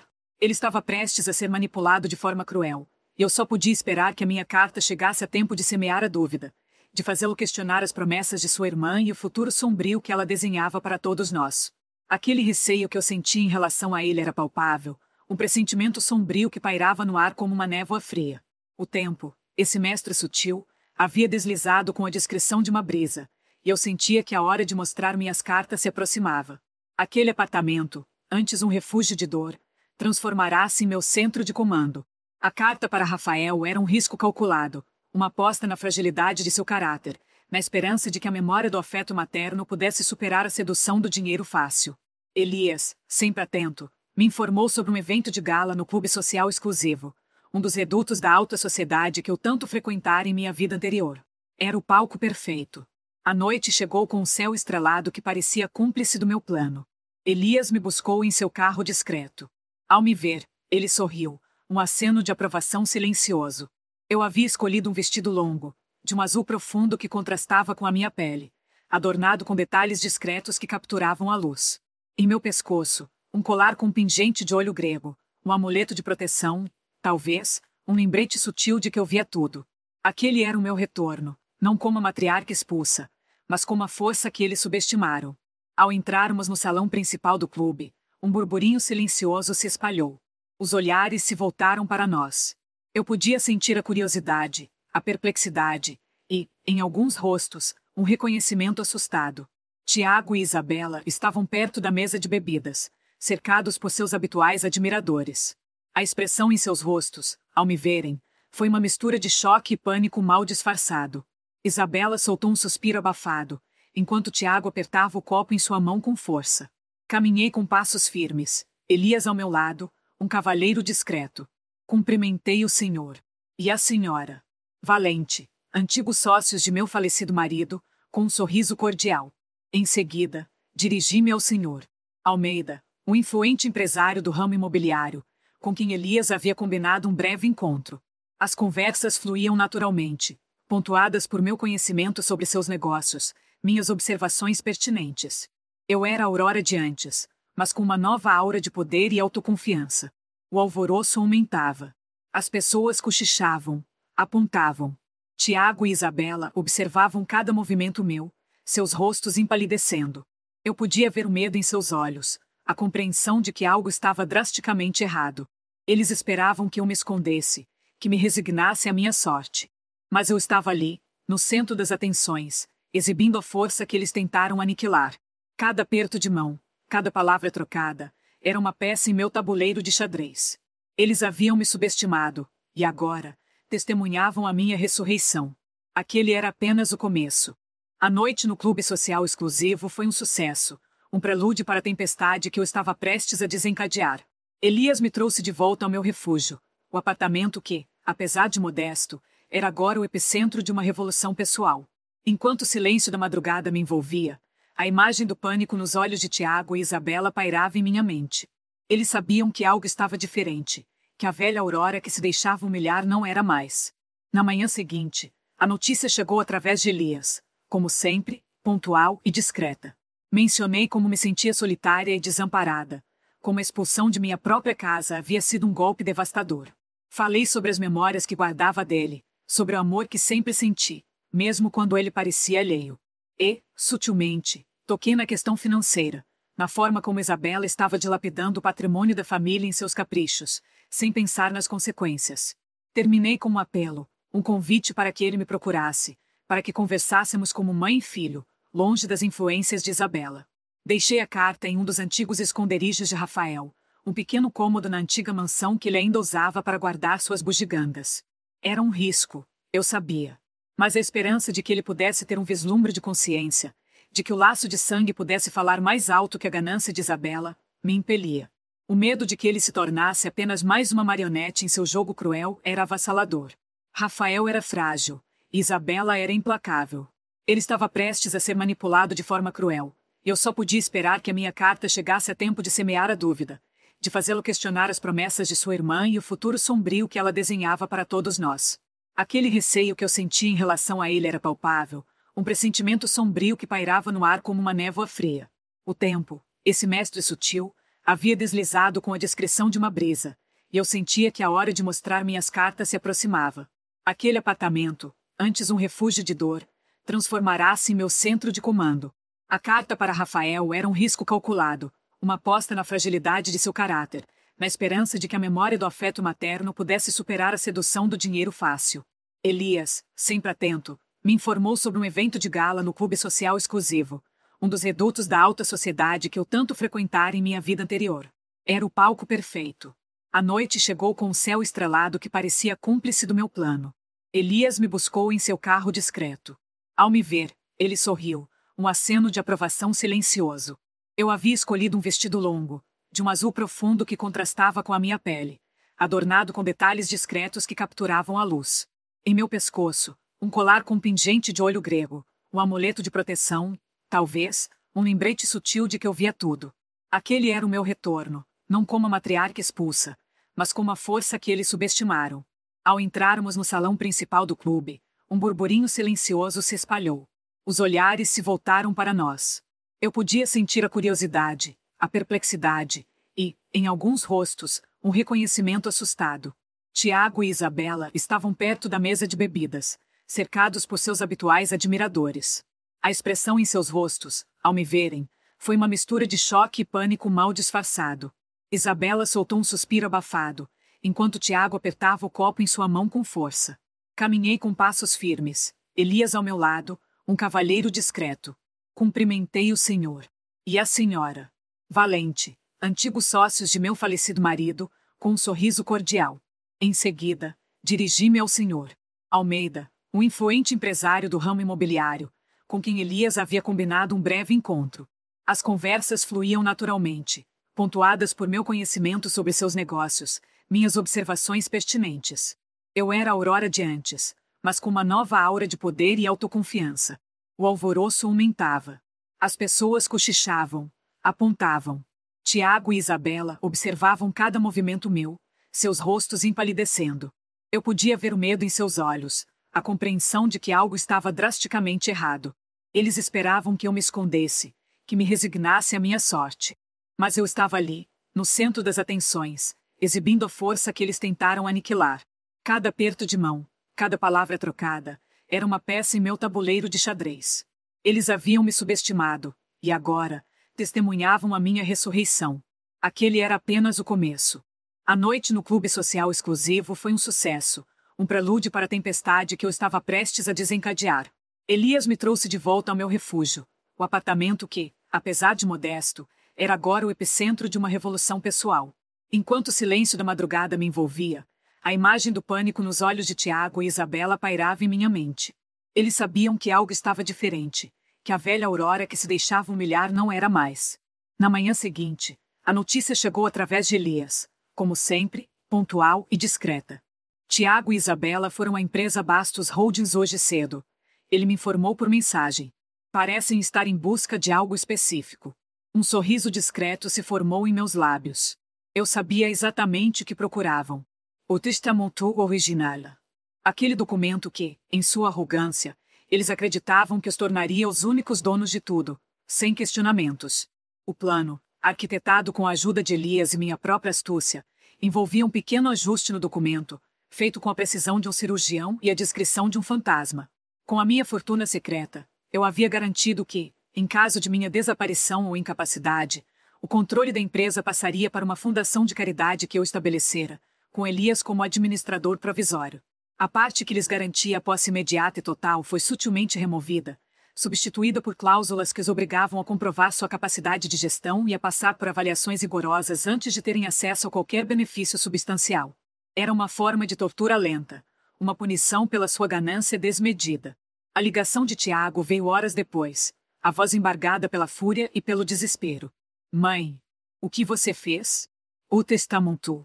A: Ele estava prestes a ser manipulado de forma cruel, e eu só podia esperar que a minha carta chegasse a tempo de semear a dúvida, de fazê-lo questionar as promessas de sua irmã e o futuro sombrio que ela desenhava para todos nós. Aquele receio que eu sentia em relação a ele era palpável, um pressentimento sombrio que pairava no ar como uma névoa fria. O tempo, esse mestre sutil, havia deslizado com a discrição de uma brisa, e eu sentia que a hora de mostrar minhas cartas se aproximava. Aquele apartamento, antes um refúgio de dor, transformará-se em meu centro de comando. A carta para Rafael era um risco calculado, uma aposta na fragilidade de seu caráter, na esperança de que a memória do afeto materno pudesse superar a sedução do dinheiro fácil. Elias, sempre atento, me informou sobre um evento de gala no clube social exclusivo, um dos redutos da alta sociedade que eu tanto frequentara em minha vida anterior. Era o palco perfeito. A noite chegou com um céu estrelado que parecia cúmplice do meu plano. Elias me buscou em seu carro discreto. Ao me ver, ele sorriu, um aceno de aprovação silencioso. Eu havia escolhido um vestido longo, de um azul profundo que contrastava com a minha pele, adornado com detalhes discretos que capturavam a luz. Em meu pescoço, um colar com um pingente de olho grego, um amuleto de proteção, talvez, um lembrete sutil de que eu via tudo. Aquele era o meu retorno, não como a matriarca expulsa, mas como a força que eles subestimaram. Ao entrarmos no salão principal do clube, um burburinho silencioso se espalhou. Os olhares se voltaram para nós. Eu podia sentir a curiosidade, a perplexidade e, em alguns rostos, um reconhecimento assustado. Tiago e Isabela estavam perto da mesa de bebidas, cercados por seus habituais admiradores. A expressão em seus rostos, ao me verem, foi uma mistura de choque e pânico mal disfarçado. Isabela soltou um suspiro abafado, enquanto Tiago apertava o copo em sua mão com força. Caminhei com passos firmes, Elias ao meu lado, um cavalheiro discreto. Cumprimentei o senhor. E a senhora. Valente, antigos sócios de meu falecido marido, com um sorriso cordial. Em seguida, dirigi-me ao senhor Almeida, um influente empresário do ramo imobiliário, com quem Elias havia combinado um breve encontro. As conversas fluíam naturalmente, pontuadas por meu conhecimento sobre seus negócios, minhas observações pertinentes. Eu era a Aurora de antes, mas com uma nova aura de poder e autoconfiança. O alvoroço aumentava. As pessoas cochichavam, apontavam. Tiago e Isabela observavam cada movimento meu, seus rostos empalidecendo. Eu podia ver o medo em seus olhos, a compreensão de que algo estava drasticamente errado. Eles esperavam que eu me escondesse, que me resignasse à minha sorte. Mas eu estava ali, no centro das atenções, exibindo a força que eles tentaram aniquilar. Cada aperto de mão, cada palavra trocada, era uma peça em meu tabuleiro de xadrez. Eles haviam me subestimado, e agora, testemunhavam a minha ressurreição. Aquele era apenas o começo. A noite no clube social exclusivo foi um sucesso, um prelúdio para a tempestade que eu estava prestes a desencadear. Elias me trouxe de volta ao meu refúgio, o apartamento que, apesar de modesto, era agora o epicentro de uma revolução pessoal. Enquanto o silêncio da madrugada me envolvia, a imagem do pânico nos olhos de Tiago e Isabela pairava em minha mente. Eles sabiam que algo estava diferente, que a velha Aurora que se deixava humilhar não era mais. Na manhã seguinte, a notícia chegou através de Elias, como sempre, pontual e discreta. Mencionei como me sentia solitária e desamparada, como a expulsão de minha própria casa havia sido um golpe devastador. Falei sobre as memórias que guardava dele, sobre o amor que sempre senti, mesmo quando ele parecia alheio. E, sutilmente, toquei na questão financeira, na forma como Isabela estava dilapidando o patrimônio da família em seus caprichos, sem pensar nas consequências. Terminei com um apelo, um convite para que ele me procurasse, para que conversássemos como mãe e filho, longe das influências de Isabela. Deixei a carta em um dos antigos esconderijos de Rafael, um pequeno cômodo na antiga mansão que ele ainda usava para guardar suas bugigangas. Era um risco, eu sabia. Mas a esperança de que ele pudesse ter um vislumbre de consciência, de que o laço de sangue pudesse falar mais alto que a ganância de Isabela, me impelia. O medo de que ele se tornasse apenas mais uma marionete em seu jogo cruel era avassalador. Rafael era frágil, e Isabela era implacável. Ele estava prestes a ser manipulado de forma cruel, e eu só podia esperar que a minha carta chegasse a tempo de semear a dúvida, de fazê-lo questionar as promessas de sua irmã e o futuro sombrio que ela desenhava para todos nós. Aquele receio que eu sentia em relação a ele era palpável, um pressentimento sombrio que pairava no ar como uma névoa fria. O tempo, esse mestre sutil, havia deslizado com a discrição de uma brisa, e eu sentia que a hora de mostrar minhas cartas se aproximava. Aquele apartamento, antes um refúgio de dor, transformará-se em meu centro de comando. A carta para Rafael era um risco calculado, uma aposta na fragilidade de seu caráter, na esperança de que a memória do afeto materno pudesse superar a sedução do dinheiro fácil. Elias, sempre atento, me informou sobre um evento de gala no clube social exclusivo, um dos redutos da alta sociedade que eu tanto frequentara em minha vida anterior. Era o palco perfeito. A noite chegou com um céu estrelado que parecia cúmplice do meu plano. Elias me buscou em seu carro discreto. Ao me ver, ele sorriu, um aceno de aprovação silencioso. Eu havia escolhido um vestido longo, de um azul profundo que contrastava com a minha pele, adornado com detalhes discretos que capturavam a luz. Em meu pescoço, um colar com um pingente de olho grego, um amuleto de proteção, talvez, um lembrete sutil de que eu via tudo. Aquele era o meu retorno, não como a matriarca expulsa, mas como a força que eles subestimaram. Ao entrarmos no salão principal do clube, um burburinho silencioso se espalhou. Os olhares se voltaram para nós. Eu podia sentir a curiosidade, a perplexidade e, em alguns rostos, um reconhecimento assustado. Tiago e Isabela estavam perto da mesa de bebidas, cercados por seus habituais admiradores. A expressão em seus rostos, ao me verem, foi uma mistura de choque e pânico mal disfarçado. Isabela soltou um suspiro abafado, enquanto Tiago apertava o copo em sua mão com força. Caminhei com passos firmes, Elias ao meu lado, um cavalheiro discreto. Cumprimentei o senhor. E a senhora. Valente, antigos sócios de meu falecido marido, com um sorriso cordial. Em seguida, dirigi-me ao senhor Almeida, um influente empresário do ramo imobiliário, com quem Elias havia combinado um breve encontro. As conversas fluíam naturalmente, pontuadas por meu conhecimento sobre seus negócios, minhas observações pertinentes. Eu era a Aurora de antes, mas com uma nova aura de poder e autoconfiança. O alvoroço aumentava. As pessoas cochichavam, apontavam. Tiago e Isabela observavam cada movimento meu, seus rostos empalidecendo. Eu podia ver o medo em seus olhos, a compreensão de que algo estava drasticamente errado. Eles esperavam que eu me escondesse, que me resignasse à minha sorte. Mas eu estava ali, no centro das atenções, exibindo a força que eles tentaram aniquilar. Cada aperto de mão, cada palavra trocada, Era uma peça em meu tabuleiro de xadrez. Eles haviam me subestimado, e agora, testemunhavam a minha ressurreição. Aquele era apenas o começo. A noite no clube social exclusivo foi um sucesso, um prelúdio para a tempestade que eu estava prestes a desencadear. Elias me trouxe de volta ao meu refúgio, o apartamento que, apesar de modesto, era agora o epicentro de uma revolução pessoal. Enquanto o silêncio da madrugada me envolvia, a imagem do pânico nos olhos de Tiago e Isabela pairava em minha mente. Eles sabiam que algo estava diferente, que a velha Aurora que se deixava humilhar não era mais. Na manhã seguinte, a notícia chegou através de Elias, como sempre, pontual e discreta. Tiago e Isabela foram à empresa Bastos Holdings hoje cedo. Ele me informou por mensagem. Parecem estar em busca de algo específico. Um sorriso discreto se formou em meus lábios. Eu sabia exatamente o que procuravam. O Testamento Original. Aquele documento que, em sua arrogância, eles acreditavam que os tornaria os únicos donos de tudo, sem questionamentos. O plano, arquitetado com a ajuda de Elias e minha própria astúcia, envolvia um pequeno ajuste no documento, feito com a precisão de um cirurgião e a discrição de um fantasma. Com a minha fortuna secreta, eu havia garantido que, em caso de minha desaparição ou incapacidade, o controle da empresa passaria para uma fundação de caridade que eu estabelecera, com Elias como administrador provisório. A parte que lhes garantia a posse imediata e total foi sutilmente removida, substituída por cláusulas que os obrigavam a comprovar sua capacidade de gestão e a passar por avaliações rigorosas antes de terem acesso a qualquer benefício substancial. Era uma forma de tortura lenta, uma punição pela sua ganância desmedida. A ligação de Tiago veio horas depois, a voz embargada pela fúria e pelo desespero. Mãe, o que você fez? O testamento.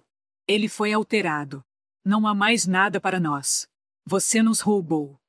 A: Ele foi alterado. Não há mais nada para nós. Você nos roubou.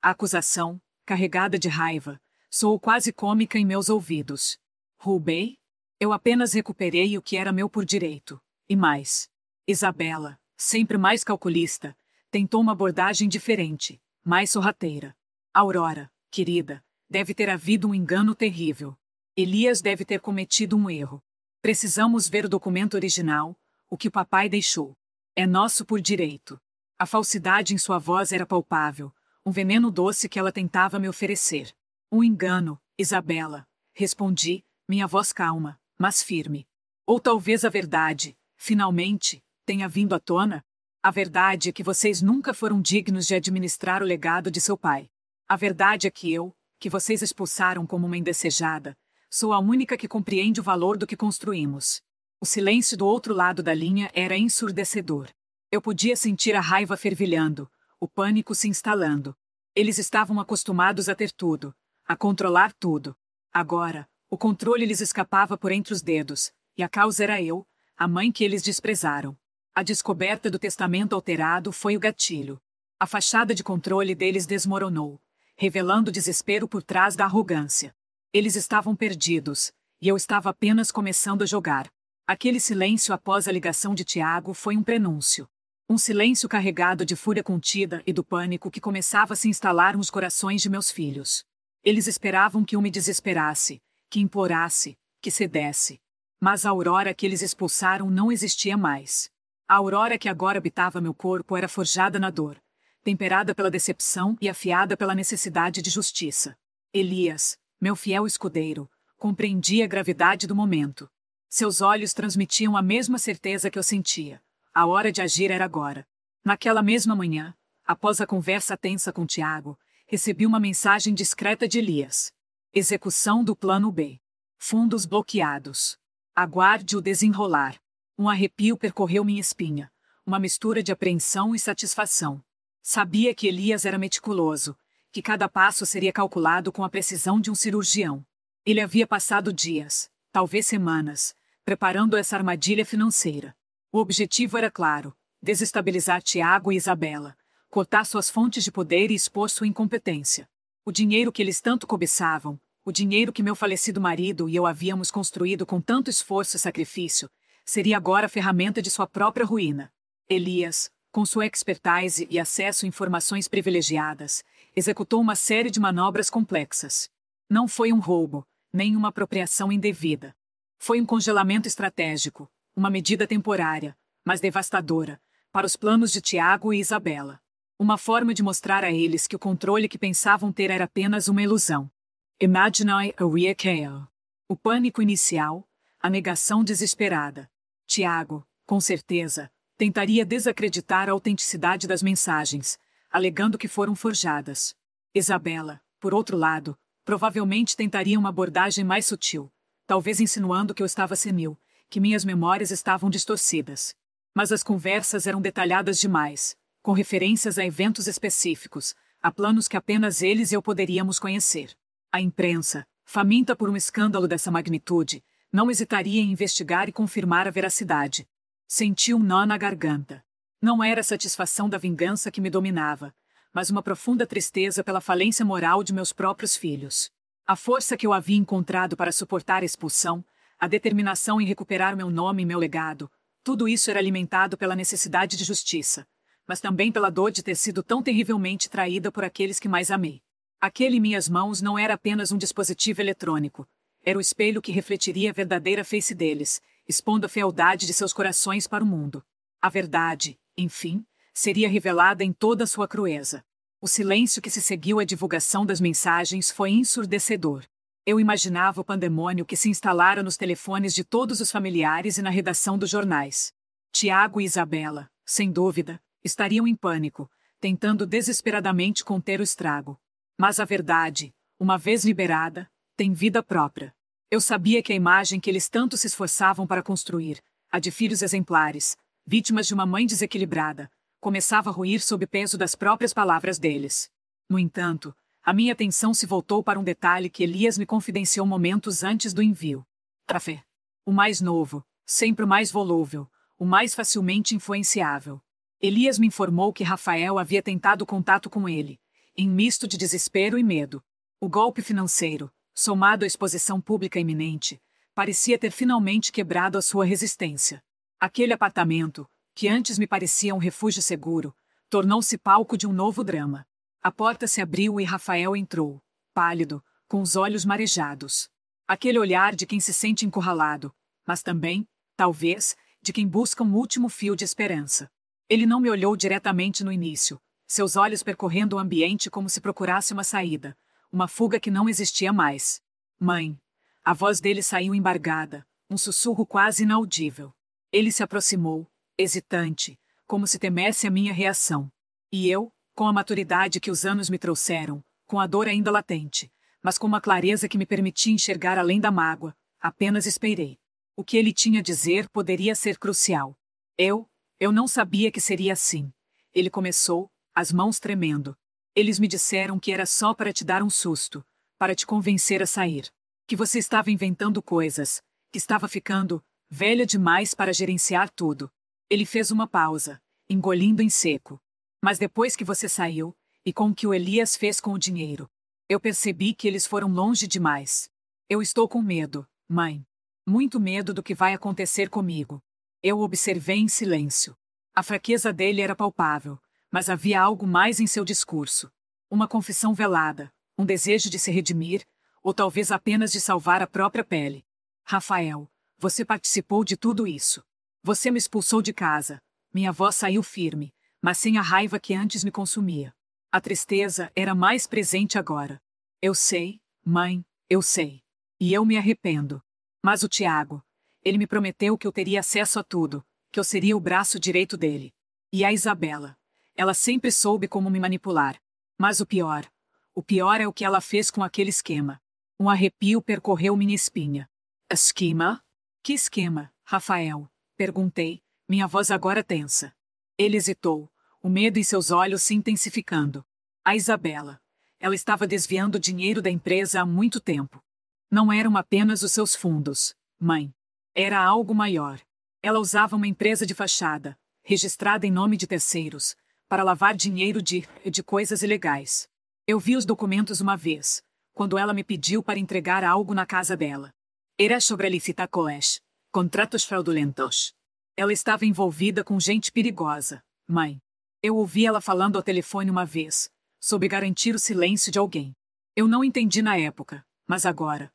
A: A acusação, carregada de raiva, soou quase cômica em meus ouvidos. Roubei? Eu apenas recuperei o que era meu por direito. E mais. Isabela, sempre mais calculista, tentou uma abordagem diferente, mais sorrateira. Aurora, querida, deve ter havido um engano terrível. Elias deve ter cometido um erro. Precisamos ver o documento original, o que o papai deixou. É nosso por direito. A falsidade em sua voz era palpável, um veneno doce que ela tentava me oferecer. Um engano, Isabela, respondi, minha voz calma, mas firme. Ou talvez a verdade, finalmente, tenha vindo à tona? A verdade é que vocês nunca foram dignos de administrar o legado de seu pai. A verdade é que eu, que vocês expulsaram como uma indesejada, sou a única que compreende o valor do que construímos. O silêncio do outro lado da linha era ensurdecedor. Eu podia sentir a raiva fervilhando, o pânico se instalando. Eles estavam acostumados a ter tudo, a controlar tudo. Agora, o controle lhes escapava por entre os dedos, e a causa era eu, a mãe que eles desprezaram. A descoberta do testamento alterado foi o gatilho. A fachada de controle deles desmoronou, revelando o desespero por trás da arrogância. Eles estavam perdidos, e eu estava apenas começando a jogar. Aquele silêncio após a ligação de Tiago foi um prenúncio. Um silêncio carregado de fúria contida e do pânico que começava a se instalar nos corações de meus filhos. Eles esperavam que eu me desesperasse, que implorasse, que cedesse. Mas a Aurora que eles expulsaram não existia mais. A Aurora que agora habitava meu corpo era forjada na dor, temperada pela decepção e afiada pela necessidade de justiça. Elias, meu fiel escudeiro, compreendia a gravidade do momento. Seus olhos transmitiam a mesma certeza que eu sentia. A hora de agir era agora. Naquela mesma manhã, após a conversa tensa com Tiago, recebi uma mensagem discreta de Elias. Execução do plano B. Fundos bloqueados. Aguarde o desenrolar. Um arrepio percorreu minha espinha, uma mistura de apreensão e satisfação. Sabia que Elias era meticuloso, que cada passo seria calculado com a precisão de um cirurgião. Ele havia passado dias, talvez semanas, preparando essa armadilha financeira. O objetivo era claro: desestabilizar Tiago e Isabela, cortar suas fontes de poder e expor sua incompetência. O dinheiro que eles tanto cobiçavam, o dinheiro que meu falecido marido e eu havíamos construído com tanto esforço e sacrifício, seria agora a ferramenta de sua própria ruína. Elias, com sua expertise e acesso a informações privilegiadas, executou uma série de manobras complexas. Não foi um roubo, nem uma apropriação indevida. Foi um congelamento estratégico, uma medida temporária, mas devastadora, para os planos de Tiago e Isabela. Uma forma de mostrar a eles que o controle que pensavam ter era apenas uma ilusão. Imagine a real chaos. O pânico inicial, a negação desesperada. Tiago, com certeza, tentaria desacreditar a autenticidade das mensagens, alegando que foram forjadas. Isabela, por outro lado, provavelmente tentaria uma abordagem mais sutil, talvez insinuando que eu estava senil, que minhas memórias estavam distorcidas. Mas as conversas eram detalhadas demais, com referências a eventos específicos, a planos que apenas eles e eu poderíamos conhecer. A imprensa, faminta por um escândalo dessa magnitude, não hesitaria em investigar e confirmar a veracidade. Senti um nó na garganta. Não era a satisfação da vingança que me dominava, mas uma profunda tristeza pela falência moral de meus próprios filhos. A força que eu havia encontrado para suportar a expulsão, a determinação em recuperar meu nome e meu legado, tudo isso era alimentado pela necessidade de justiça, mas também pela dor de ter sido tão terrivelmente traída por aqueles que mais amei. Aquele em minhas mãos não era apenas um dispositivo eletrônico, era o espelho que refletiria a verdadeira face deles, expondo a fealdade de seus corações para o mundo. A verdade, enfim, seria revelada em toda a sua crueza. O silêncio que se seguiu à divulgação das mensagens foi ensurdecedor. Eu imaginava o pandemônio que se instalara nos telefones de todos os familiares e na redação dos jornais. Tiago e Isabela, sem dúvida, estariam em pânico, tentando desesperadamente conter o estrago. Mas a verdade, uma vez liberada, tem vida própria. Eu sabia que a imagem que eles tanto se esforçavam para construir, a de filhos exemplares, vítimas de uma mãe desequilibrada, começava a ruir sob o peso das próprias palavras deles. No entanto, a minha atenção se voltou para um detalhe que Elias me confidenciou momentos antes do envio. Trafé. O mais novo, sempre o mais volúvel, o mais facilmente influenciável. Elias me informou que Rafael havia tentado contato com ele, em misto de desespero e medo. O golpe financeiro, somado à exposição pública iminente, parecia ter finalmente quebrado a sua resistência. Aquele apartamento, que antes me parecia um refúgio seguro, tornou-se palco de um novo drama. A porta se abriu e Rafael entrou, pálido, com os olhos marejados. Aquele olhar de quem se sente encurralado, mas também, talvez, de quem busca um último fio de esperança. Ele não me olhou diretamente no início, seus olhos percorrendo o ambiente como se procurasse uma saída, uma fuga que não existia mais. Mãe. A voz dele saiu embargada, um sussurro quase inaudível. Ele se aproximou, hesitante, como se temesse a minha reação. E eu, com a maturidade que os anos me trouxeram, com a dor ainda latente, mas com uma clareza que me permitia enxergar além da mágoa, apenas esperei. O que ele tinha a dizer poderia ser crucial. Eu não sabia que seria assim. Ele começou, as mãos tremendo. Eles me disseram que era só para te dar um susto, para te convencer a sair. Que você estava inventando coisas, que estava ficando velha demais para gerenciar tudo. Ele fez uma pausa, engolindo em seco. Mas depois que você saiu, e com o que o Elias fez com o dinheiro, eu percebi que eles foram longe demais. Eu estou com medo, mãe. Muito medo do que vai acontecer comigo. Eu o observei em silêncio. A fraqueza dele era palpável, mas havia algo mais em seu discurso. Uma confissão velada, um desejo de se redimir, ou talvez apenas de salvar a própria pele. Rafael, você participou de tudo isso. Você me expulsou de casa. Minha voz saiu firme, mas sem a raiva que antes me consumia. A tristeza era mais presente agora. Eu sei, mãe, eu sei. E eu me arrependo. Mas o Tiago, ele me prometeu que eu teria acesso a tudo, que eu seria o braço direito dele. E a Isabela. Ela sempre soube como me manipular. Mas o pior é o que ela fez com aquele esquema. Um arrepio percorreu minha espinha. Esquema? Que esquema, Rafael? Perguntei, minha voz agora tensa. Ele hesitou, o medo em seus olhos se intensificando. A Isabela. Ela estava desviando dinheiro da empresa há muito tempo. Não eram apenas os seus fundos, mãe. Era algo maior. Ela usava uma empresa de fachada, registrada em nome de terceiros, para lavar dinheiro de coisas ilegais. Eu vi os documentos uma vez, quando ela me pediu para entregar algo na casa dela. Era sobre licitações, contratos fraudulentos. Ela estava envolvida com gente perigosa, mãe. Eu ouvi ela falando ao telefone uma vez, sob garantir o silêncio de alguém. Eu não entendi na época, mas agora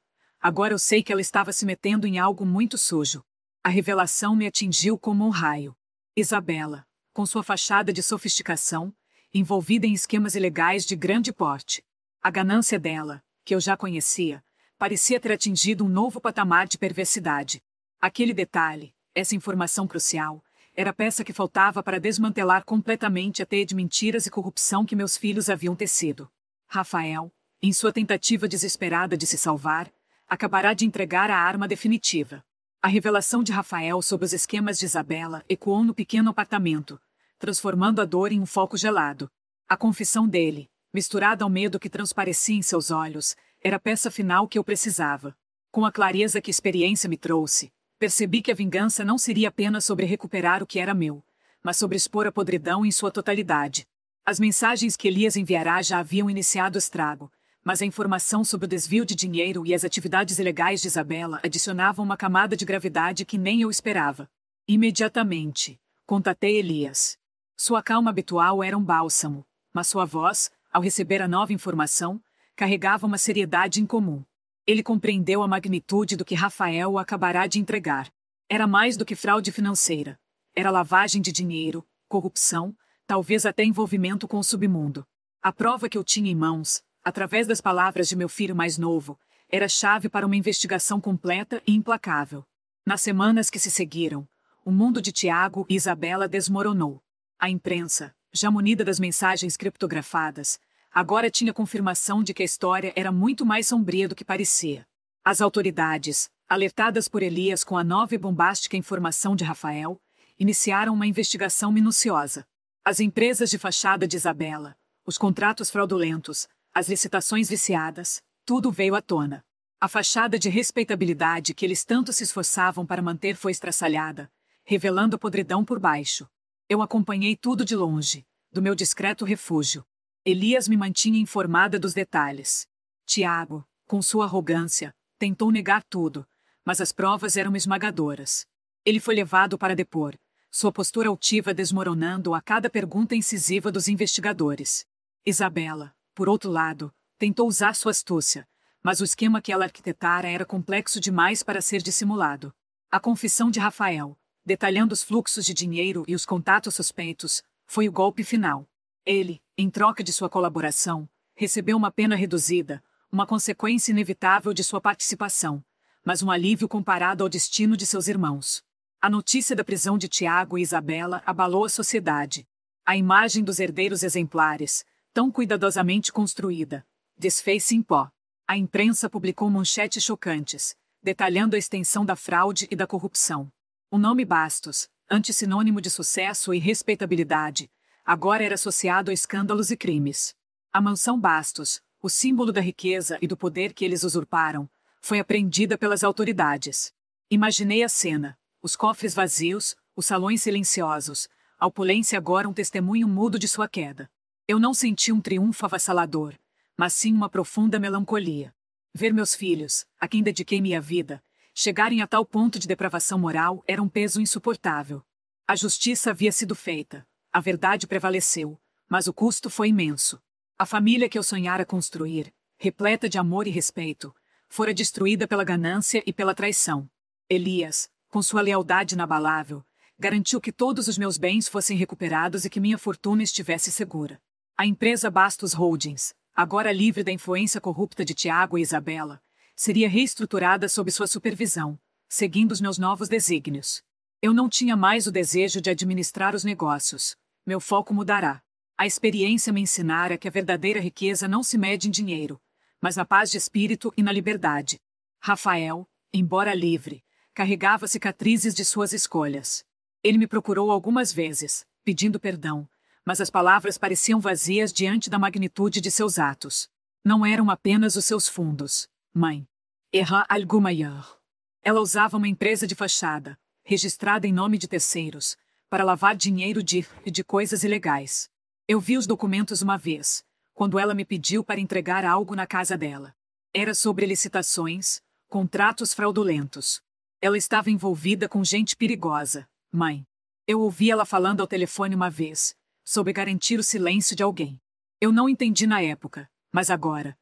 A: eu sei que ela estava se metendo em algo muito sujo. A revelação me atingiu como um raio. Isabela, com sua fachada de sofisticação, envolvida em esquemas ilegais de grande porte. A ganância dela, que eu já conhecia, parecia ter atingido um novo patamar de perversidade. Aquele detalhe, essa informação crucial, era a peça que faltava para desmantelar completamente a teia de mentiras e corrupção que meus filhos haviam tecido. Rafael, em sua tentativa desesperada de se salvar, acabará de entregar a arma definitiva. A revelação de Rafael sobre os esquemas de Isabela ecoou no pequeno apartamento, transformando a dor em um foco gelado. A confissão dele, misturada ao medo que transparecia em seus olhos, era a peça final que eu precisava. Com a clareza que a experiência me trouxe, percebi que a vingança não seria apenas sobre recuperar o que era meu, mas sobre expor a podridão em sua totalidade. As mensagens que Elias enviará já haviam iniciado o estrago, mas a informação sobre o desvio de dinheiro e as atividades ilegais de Isabela adicionavam uma camada de gravidade que nem eu esperava. Imediatamente, contatei Elias. Sua calma habitual era um bálsamo, mas sua voz, ao receber a nova informação, carregava uma seriedade incomum. Ele compreendeu a magnitude do que Rafael acabará de entregar. Era mais do que fraude financeira. Era lavagem de dinheiro, corrupção, talvez até envolvimento com o submundo. A prova que eu tinha em mãos, através das palavras de meu filho mais novo, era chave para uma investigação completa e implacável. Nas semanas que se seguiram, o mundo de Tiago e Isabela desmoronou. A imprensa, já munida das mensagens criptografadas, agora tinha confirmação de que a história era muito mais sombria do que parecia. As autoridades, alertadas por Elias com a nova e bombástica informação de Rafael, iniciaram uma investigação minuciosa. As empresas de fachada de Isabela, os contratos fraudulentos, as licitações viciadas, tudo veio à tona. A fachada de respeitabilidade que eles tanto se esforçavam para manter foi estraçalhada, revelando a podridão por baixo. Eu acompanhei tudo de longe, do meu discreto refúgio. Elias me mantinha informada dos detalhes. Tiago, com sua arrogância, tentou negar tudo, mas as provas eram esmagadoras. Ele foi levado para depor, sua postura altiva desmoronando a cada pergunta incisiva dos investigadores. Isabela, por outro lado, tentou usar sua astúcia, mas o esquema que ela arquitetara era complexo demais para ser dissimulado. A confissão de Rafael, detalhando os fluxos de dinheiro e os contatos suspeitos, foi o golpe final. Ele, em troca de sua colaboração, recebeu uma pena reduzida, uma consequência inevitável de sua participação, mas um alívio comparado ao destino de seus irmãos. A notícia da prisão de Tiago e Isabela abalou a sociedade. A imagem dos herdeiros exemplares, tão cuidadosamente construída, desfez-se em pó. A imprensa publicou manchetes chocantes, detalhando a extensão da fraude e da corrupção. O nome Bastos, antissinônimo de sucesso e respeitabilidade, agora era associado a escândalos e crimes. A mansão Bastos, o símbolo da riqueza e do poder que eles usurparam, foi apreendida pelas autoridades. Imaginei a cena, os cofres vazios, os salões silenciosos, a opulência agora um testemunho mudo de sua queda. Eu não senti um triunfo avassalador, mas sim uma profunda melancolia. Ver meus filhos, a quem dediquei minha vida, chegarem a tal ponto de depravação moral era um peso insuportável. A justiça havia sido feita, a verdade prevaleceu, mas o custo foi imenso. A família que eu sonhara construir, repleta de amor e respeito, fora destruída pela ganância e pela traição. Elias, com sua lealdade inabalável, garantiu que todos os meus bens fossem recuperados e que minha fortuna estivesse segura. A empresa Bastos Holdings, agora livre da influência corrupta de Tiago e Isabela, seria reestruturada sob sua supervisão, seguindo os meus novos desígnios. Eu não tinha mais o desejo de administrar os negócios. Meu foco mudará. A experiência me ensinara que a verdadeira riqueza não se mede em dinheiro, mas na paz de espírito e na liberdade. Rafael, embora livre, carregava cicatrizes de suas escolhas. Ele me procurou algumas vezes, pedindo perdão, mas as palavras pareciam vazias diante da magnitude de seus atos. Não eram apenas os seus fundos. Mãe. Erra alguma maior. Ela usava uma empresa de fachada, registrada em nome de terceiros, para lavar dinheiro de coisas ilegais. Eu vi os documentos uma vez, quando ela me pediu para entregar algo na casa dela. Era sobre licitações, contratos fraudulentos. Ela estava envolvida com gente perigosa, mãe. Eu ouvi ela falando ao telefone uma vez, sobre garantir o silêncio de alguém. Eu não entendi na época, mas agora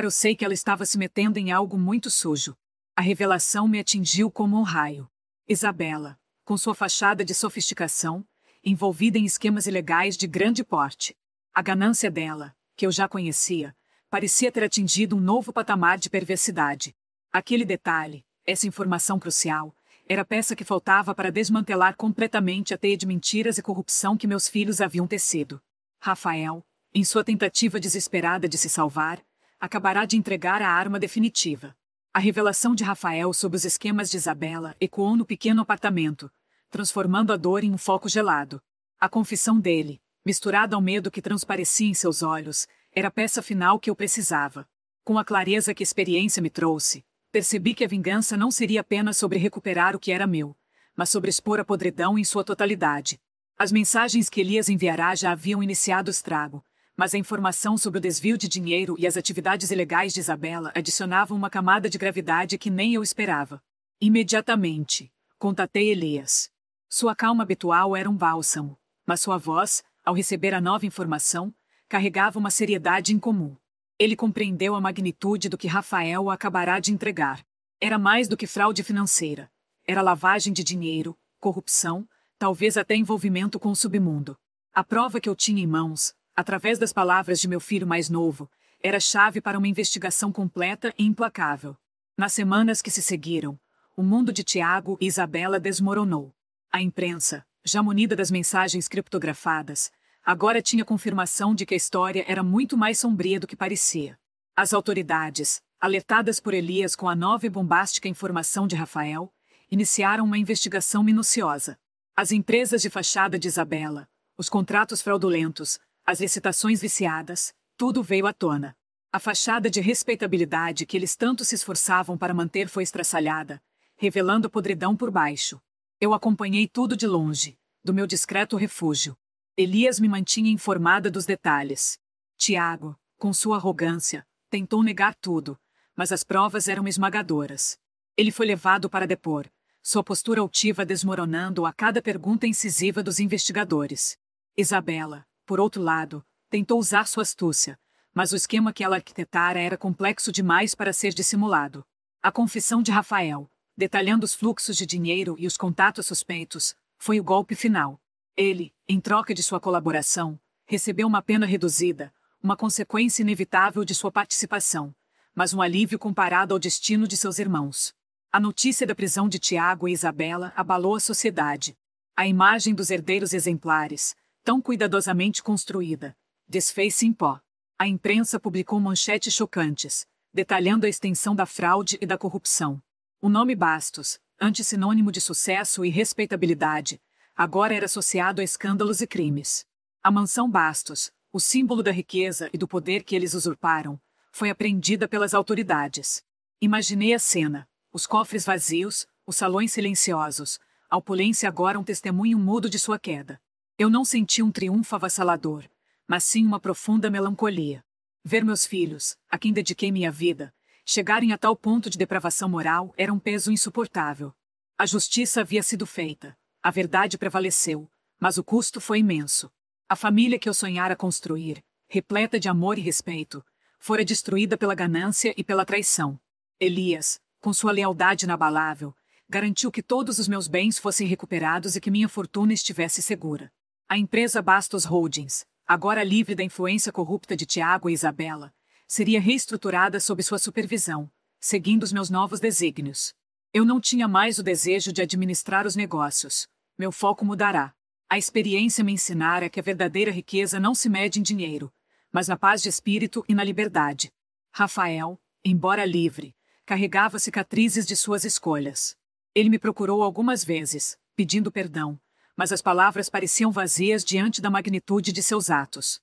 A: eu sei que ela estava se metendo em algo muito sujo. A revelação me atingiu como um raio. Isabela, com sua fachada de sofisticação, envolvida em esquemas ilegais de grande porte. A ganância dela, que eu já conhecia, parecia ter atingido um novo patamar de perversidade. Aquele detalhe, essa informação crucial, era a peça que faltava para desmantelar completamente a teia de mentiras e corrupção que meus filhos haviam tecido. Rafael, em sua tentativa desesperada de se salvar, acabará de entregar a arma definitiva. A revelação de Rafael sobre os esquemas de Isabela ecoou no pequeno apartamento, transformando a dor em um foco gelado. A confissão dele, misturada ao medo que transparecia em seus olhos, era a peça final que eu precisava. Com a clareza que a experiência me trouxe, percebi que a vingança não seria apenas sobre recuperar o que era meu, mas sobre expor a podridão em sua totalidade. As mensagens que Elias enviará já haviam iniciado o estrago, mas a informação sobre o desvio de dinheiro e as atividades ilegais de Isabela adicionavam uma camada de gravidade que nem eu esperava. Imediatamente, contatei Elias. Sua calma habitual era um bálsamo, mas sua voz, ao receber a nova informação, carregava uma seriedade incomum. Ele compreendeu a magnitude do que Rafael acabará de entregar. Era mais do que fraude financeira. Era lavagem de dinheiro, corrupção, talvez até envolvimento com o submundo. A prova que eu tinha em mãos, através das palavras de meu filho mais novo, era chave para uma investigação completa e implacável. Nas semanas que se seguiram, o mundo de Tiago e Isabela desmoronou. A imprensa, já munida das mensagens criptografadas, agora tinha confirmação de que a história era muito mais sombria do que parecia. As autoridades, alertadas por Elias com a nova e bombástica informação de Rafael, iniciaram uma investigação minuciosa. As empresas de fachada de Isabela, os contratos fraudulentos, as licitações viciadas, tudo veio à tona. A fachada de respeitabilidade que eles tanto se esforçavam para manter foi estraçalhada, revelando podridão por baixo. Eu acompanhei tudo de longe, do meu discreto refúgio. Elias me mantinha informada dos detalhes. Tiago, com sua arrogância, tentou negar tudo, mas as provas eram esmagadoras. Ele foi levado para depor, sua postura altiva desmoronando a cada pergunta incisiva dos investigadores. Isabela, por outro lado, tentou usar sua astúcia, mas o esquema que ela arquitetara era complexo demais para ser dissimulado. A confissão de Rafael, detalhando os fluxos de dinheiro e os contatos suspeitos, foi o golpe final. Ele, em troca de sua colaboração, recebeu uma pena reduzida, uma consequência inevitável de sua participação, mas um alívio comparado ao destino de seus irmãos. A notícia da prisão de Tiago e Isabela abalou a sociedade. A imagem dos herdeiros exemplares, tão cuidadosamente construída, desfez-se em pó. A imprensa publicou manchetes chocantes, detalhando a extensão da fraude e da corrupção. O nome Bastos, antes sinônimo de sucesso e respeitabilidade, agora era associado a escândalos e crimes. A mansão Bastos, o símbolo da riqueza e do poder que eles usurparam, foi apreendida pelas autoridades. Imaginei a cena, os cofres vazios, os salões silenciosos, a opulência agora um testemunho mudo de sua queda. Eu não senti um triunfo avassalador, mas sim uma profunda melancolia. Ver meus filhos, a quem dediquei minha vida, chegarem a tal ponto de depravação moral era um peso insuportável. A justiça havia sido feita. A verdade prevaleceu, mas o custo foi imenso. A família que eu sonhara construir, repleta de amor e respeito, fora destruída pela ganância e pela traição. Elias, com sua lealdade inabalável, garantiu que todos os meus bens fossem recuperados e que minha fortuna estivesse segura. A empresa Bastos Holdings, agora livre da influência corrupta de Tiago e Isabela, seria reestruturada sob sua supervisão, seguindo os meus novos desígnios. Eu não tinha mais o desejo de administrar os negócios. Meu foco mudará. A experiência me ensinara que a verdadeira riqueza não se mede em dinheiro, mas na paz de espírito e na liberdade. Rafael, embora livre, carregava cicatrizes de suas escolhas. Ele me procurou algumas vezes, pedindo perdão, mas as palavras pareciam vazias diante da magnitude de seus atos.